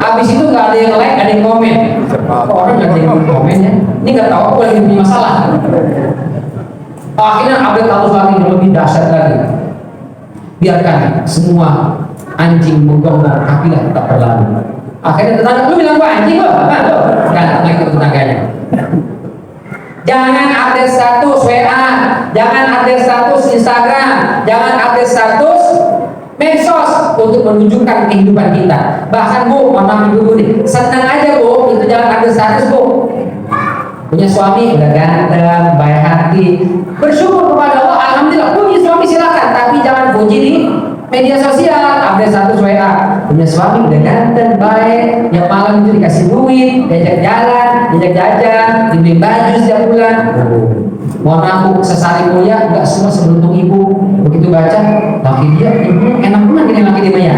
Habis itu nggak ada yang like, ada yang komen. Orang nggak ada yang komen ya. Ini nggak tahu aku lagi punya masalah. Akhirnya update status lagi lebih dahsyat lagi. Biarkan semua anjing menggonggong, kafilah tetap berlalu. Akhirnya tetangga lu bilang gua anjing loh, apa lo? Datang lagi ke tetangganya. Jangan update status WA, jangan update status Instagram, jangan update status medsos untuk menunjukkan kehidupan kita. Bahkan Bu, mama ibu nih, senang aja Bu, itu jangan update status Bu. Punya suami udah ganteng, baik hati, bersyukur kepada Allah, alhamdulillah. Punya suami silakan, tapi jangan puji di media sosial, update status WA. Punya suami udah ganteng, baik, yang malam itu dikasih duit, diajak jalan, diajak jajan, dibeli baju setiap bulan. Mohon aku sesari mulia, nggak semua seberuntung ibu. Begitu baca, laki dia, enak banget ini laki dia ya.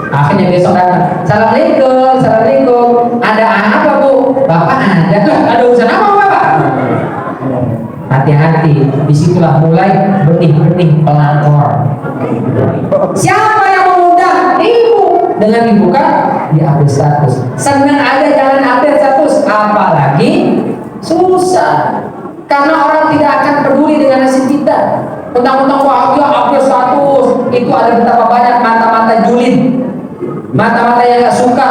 Akhirnya besok datang, Assalamualaikum, Assalamualaikum. Ada apa Bu? Bapak ada. Ada urusan apa Bapak? Hati-hati, disitulah mulai benih-benih pelakor. Siapa yang mengundang? Ibu. Dengan dibuka di update status. Senang ada jalan update status, apalagi susah. Karena orang tidak akan peduli dengan nasib kita. Tentang-tentang bahagia update status, itu ada betapa banyak mata-mata julid, mata-mata yang gak suka.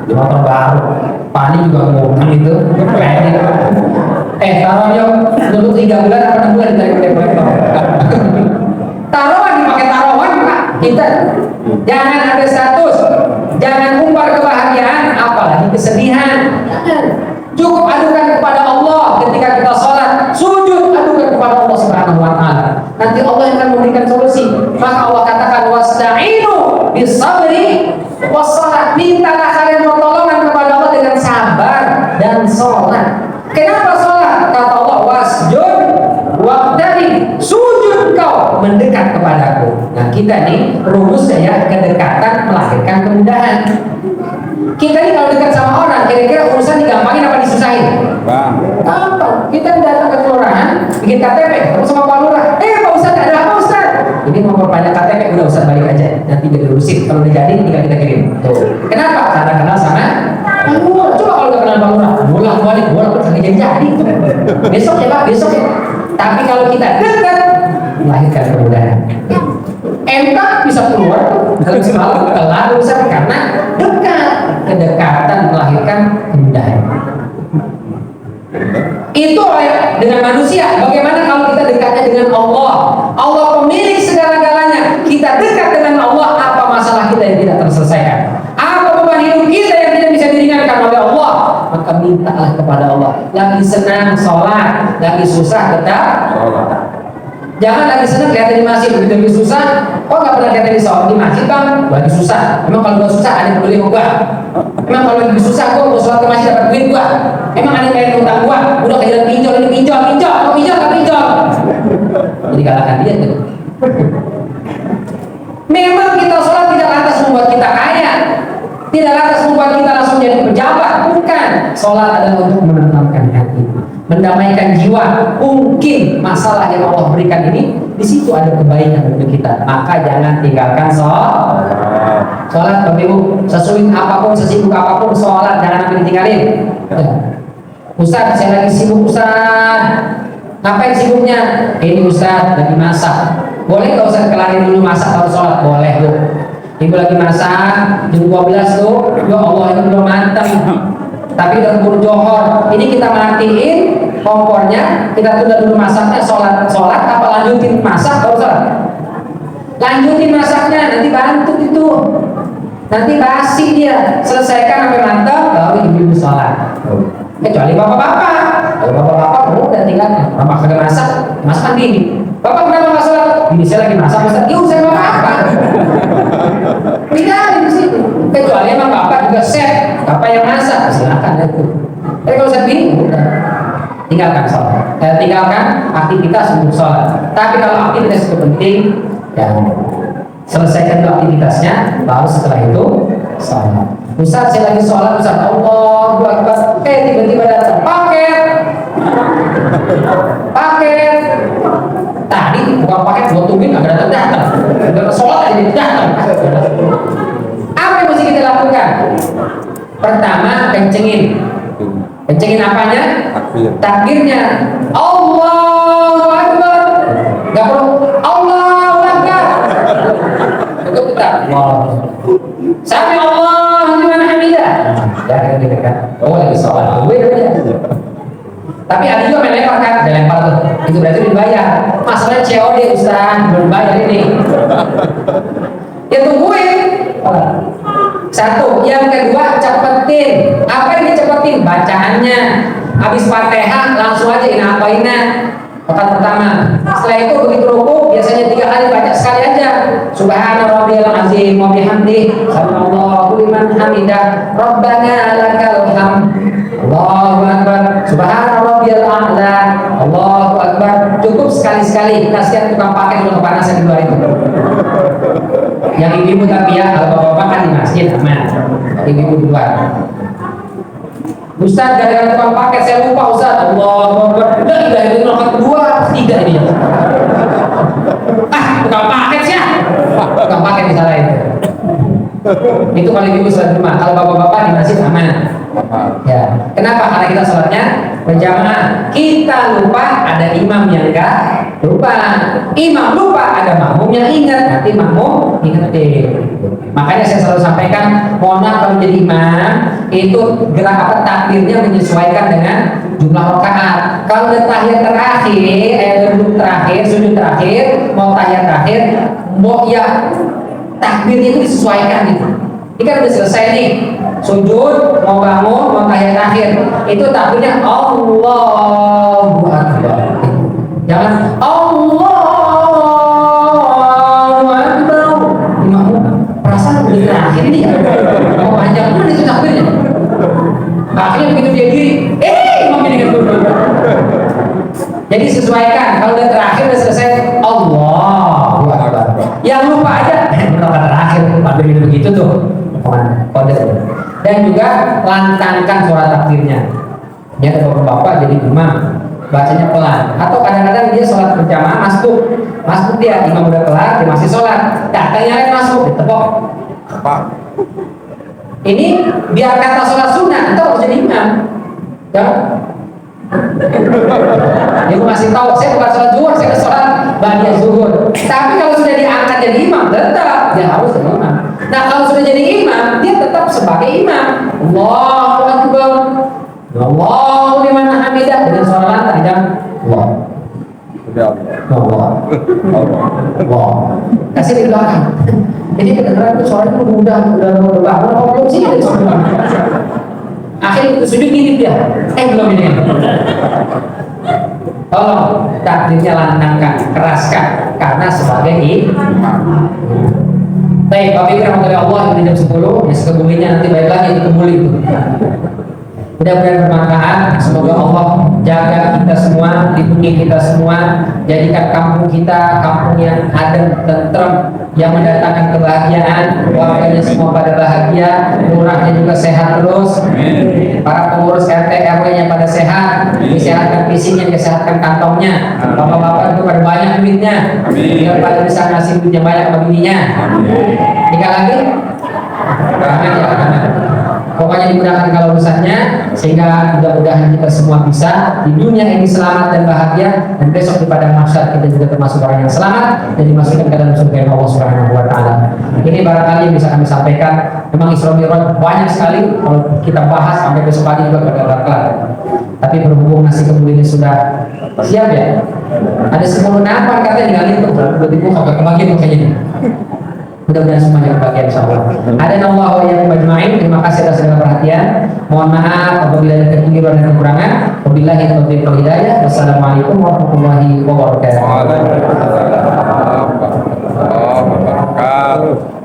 Motor baru, paling juga ngomong itu, Taruhan yuk, dulu 3 bulan apa 6 bulan ditarik pakai proyektor. Taruhan dipakai taruhan Pak. Kita jangan ada status, jangan umbar kebahagiaan, apalagi kesedihan. Jangan. Cukup adukan kepada Allah ketika kita sholat, sujud adukan kepada Allah Subhanahu Wa Taala. Nanti Allah yang akan memberikan solusi. Maka Allah katakan wasta'inu bis-sabri was-shalah. Mintalah kalian pertolongan kepada Allah dengan sabar dan sholat. Kenapa sholat? Kata Allah wasjud waqtari, sujud kau mendekat kepadaku. Nah kita nih rumusnya ya, kedekatan melahirkan kemudahan. Kita nih kalau dekat sama orang, kira-kira urusan digampangin apa disusahin? Gampang. Kita datang ke kelurahan, bikin KTP, ketemu sama Pak Lurah. Pak Ustadz, ada apa Ustadz? Ini mau perpanjang KTP, udah Ustadz balik aja. Nanti dia diurusin. Kalau udah jadi, tinggal kita kirim. Tuh. Kenapa? Karena kenal sama Pak Lurah. Coba kalau udah kenal Pak Lurah, bolak-balik, jadi. Besok ya Pak, besok ya. Tapi kalau kita dekat, melahirkan kemudahan. MK bisa keluar dalam semalam kelar urusan karena dekat. Kedekatan melahirkan kemudahan. Itu dengan manusia. Bagaimana kalau kita dekatnya dengan Allah? Allah pemilik segala-galanya. Kita dekat dengan Allah, apa masalah kita yang tidak terselesaikan? Apa beban hidup kita yang tidak bisa diringankan oleh Allah? Maka mintalah kepada Allah. Lagi senang sholat, lagi susah tetap sholat. Jangan lagi senang kelihatan di masjid, begitu lagi susah. Kok nggak pernah kelihatan di masjid bang? Lagi susah. Emang kalau gua susah ada yang peduli sama gua? Emang kalau lagi susah gua mau sholat ke masjid dapat duit gua? Emang ada yang kayak utang gua? Udah ke jalan pinjol, ini pinjol, mau pinjol nggak pinjol? Jadi kalahkan dia tuh. Memang kita sholat tidak lantas membuat kita kaya, tidak lantas membuat kita langsung jadi pejabat, bukan. Sholat adalah untuk menenangkan hati, mendamaikan jiwa. Mungkin masalah yang Allah berikan ini di situ ada kebaikan untuk kita, maka jangan tinggalkan sholat. Sholat Bapak Ibu, sesulit apapun, sesibuk apapun, sholat jangan sampai ditinggalin. Ustaz, saya lagi sibuk Ustaz. Ngapain sibuknya? Ini Ustaz lagi masak. Boleh nggak Ustaz kelarin dulu masak kalau sholat? Boleh tuh. Ibu lagi masak jam 12 tuh, ya Allah ini belum matang. Tapi udah keburu johor. Ini kita matiin kompornya, kita tunda dulu masaknya, sholat apa lanjutin masak baru sholat? Lanjutin masaknya, nanti bantu itu. Nanti basi dia, selesaikan sampai mantap, baru ibu sholat. Kecuali bapak-bapak. Kalau bapak-bapak udah tinggalkan. Bapak kagak masak dini. Bapak kenapa nggak sholat? Ini saya lagi masak, Ustaz. Yuk saya apa? Tidak di situ. Kecuali emang bapak juga chef, bapak yang masak, silakan itu. Tapi kalau saya bingung, tinggalkan sholat. Tinggalkan aktivitas untuk sholat. Tapi kalau aktivitas itu penting, ya selesaikan dulu aktivitasnya, baru setelah itu sholat. Ustaz saya lagi sholat, Ustaz Allahu Akbar. Tiba-tiba datang paket. Tadi bukan paket, gua tungguin agak datang. Udah sholat aja datang. Apa yang mesti kita lakukan? Pertama, kencengin apanya? Takbirnya. Allahu Akbar. Gak perlu Allahu Akbar. Cukup kita. Sami Allahu liman hamidah. Jangan dekat. Oh lagi sholat. Tapi ada juga melempar kan, dilempar tuh. Itu berarti dibayar. Masalahnya COD Ustaz, belum bayar ini. Ya tungguin. Satu, yang kedua cepetin. Apa yang dicepetin? Bacaannya. Habis Fatihah langsung aja ina. Rakaat pertama. Setelah itu begitu ruku biasanya 3 kali baca sekali aja. Subhana rabbiyal azim wa bihamdihi subhanallahu liman hamidah rabbana lakal hamd. Allahu akbar. Subhana rabbiyal a'la. Allahu akbar. Cukup sekali-sekali. Kasihan tukang pakai dulu kepanasan di luar itu. Yang ibu tapi ya kalau bapak-bapak kan di masjid aman. Ibu di luar. Ustaz gara-gara tukang paket saya lupa Ustaz. Allahu Akbar. Udah itu rakaat kedua, 3 ini. Tukang paket sih. Tukang paket disalahin. Itu paling ibu sholat rumah. Kalau bapak-bapak di masjid aman. Ya. Kenapa? Karena kita sholatnya berjamaah. Kita lupa ada imam yang enggak lupa. Imam lupa, ada makmum yang ingat, nanti makmum ingat deh. Makanya saya selalu sampaikan, mohon maaf kalau jadi imam itu gerak apa takbirnya menyesuaikan dengan jumlah rakaat. Kalau udah tahiyat terakhir, duduk terakhir, sujud terakhir, mau tahiyat terakhir, mau ya takbirnya itu disesuaikan gitu. Ini kan udah selesai nih, sujud, mau bangun, mau tahiyat terakhir, itu takbirnya Allahu Akbar. Jangan Allahu Akbar. Imam perasaan udah terakhir nih, mau panjang mana itu takbirnya? Akhirnya begitu dia diri, imam ini kan dulu. Jadi sesuaikan. Kalau udah terakhir udah selesai, Allahu Akbar. Yang lupa aja, menolak terakhir, takbir begitu tuh. Kode. Dan juga lantangkan suara takbirnya. Ya, ada bapak jadi imam, bacanya pelan. Atau kadang-kadang dia sholat berjamaah masbuk dia, imam udah kelar, dia masih sholat. Datangnya lain masuk, ditepok. Ini biar kata sholat sunnah, itu harus jadi imam. Ya. Dia masih tahu, saya bukan sholat zuhur, saya sholat ba'da zuhur. Tapi kalau sudah diangkat jadi imam, tetap dia harus jadi imam. Nah kalau sudah jadi imam, dia tetap sebagai imam. Allahu Akbar, Allahu liman hamidah, dengan suara lantang dan Allah. Allah. Kasih di belakang. Jadi kedengaran itu suaranya udah bangun, belum sih ada suara. Akhirnya sujud gini dia, belum ini. Tolong takdirnya lantangkan, keraskan, karena sebagai imam. Baik, Bapak Ibu rahmatullahi Allah, ini jam 10, ya sekebulinya nanti baik lagi dikebuli. Mudah-mudahan bermanfaat. Semoga Allah jaga kita semua, lindungi kita semua, jadikan kampung kita kampung yang adem, tentrem, yang mendatangkan kebahagiaan, warganya semua pada bahagia, lurahnya juga sehat terus, para pengurus RT RW-nya pada sehat, disehatkan fisiknya, disehatkan kantongnya, bapak-bapak itu pada banyak duitnya, biar pada bisa ngasih duitnya banyak begininya. Nikah lagi? Pokoknya dimudahkan kalau urusannya, sehingga mudah-mudahan kita semua bisa di dunia ini selamat dan bahagia, dan besok di padang mahsyar kita juga termasuk orang yang selamat dan dimasukkan ke dalam surga Allah Subhanahu wa taala. Ini barangkali yang bisa kami sampaikan. Memang Isra Mi'raj banyak sekali kalau kita bahas sampai besok pagi juga kelar. Tapi berhubung nasi kebuli ini sudah siap ya. Ada 10 nampak katanya tinggal itu begitu agak kebagian makanya. Mudah-mudahan semuanya kebahagiaan insyaallah. Adanallahu wa iyyakum ajma'in. Terima kasih atas segala perhatian. Mohon maaf apabila ada kekeliruan dan kekurangan. Wabillahi taufiq wal hidayah. Wassalamualaikum warahmatullahi wabarakatuh. Waalaikumsalam warahmatullahi wabarakatuh.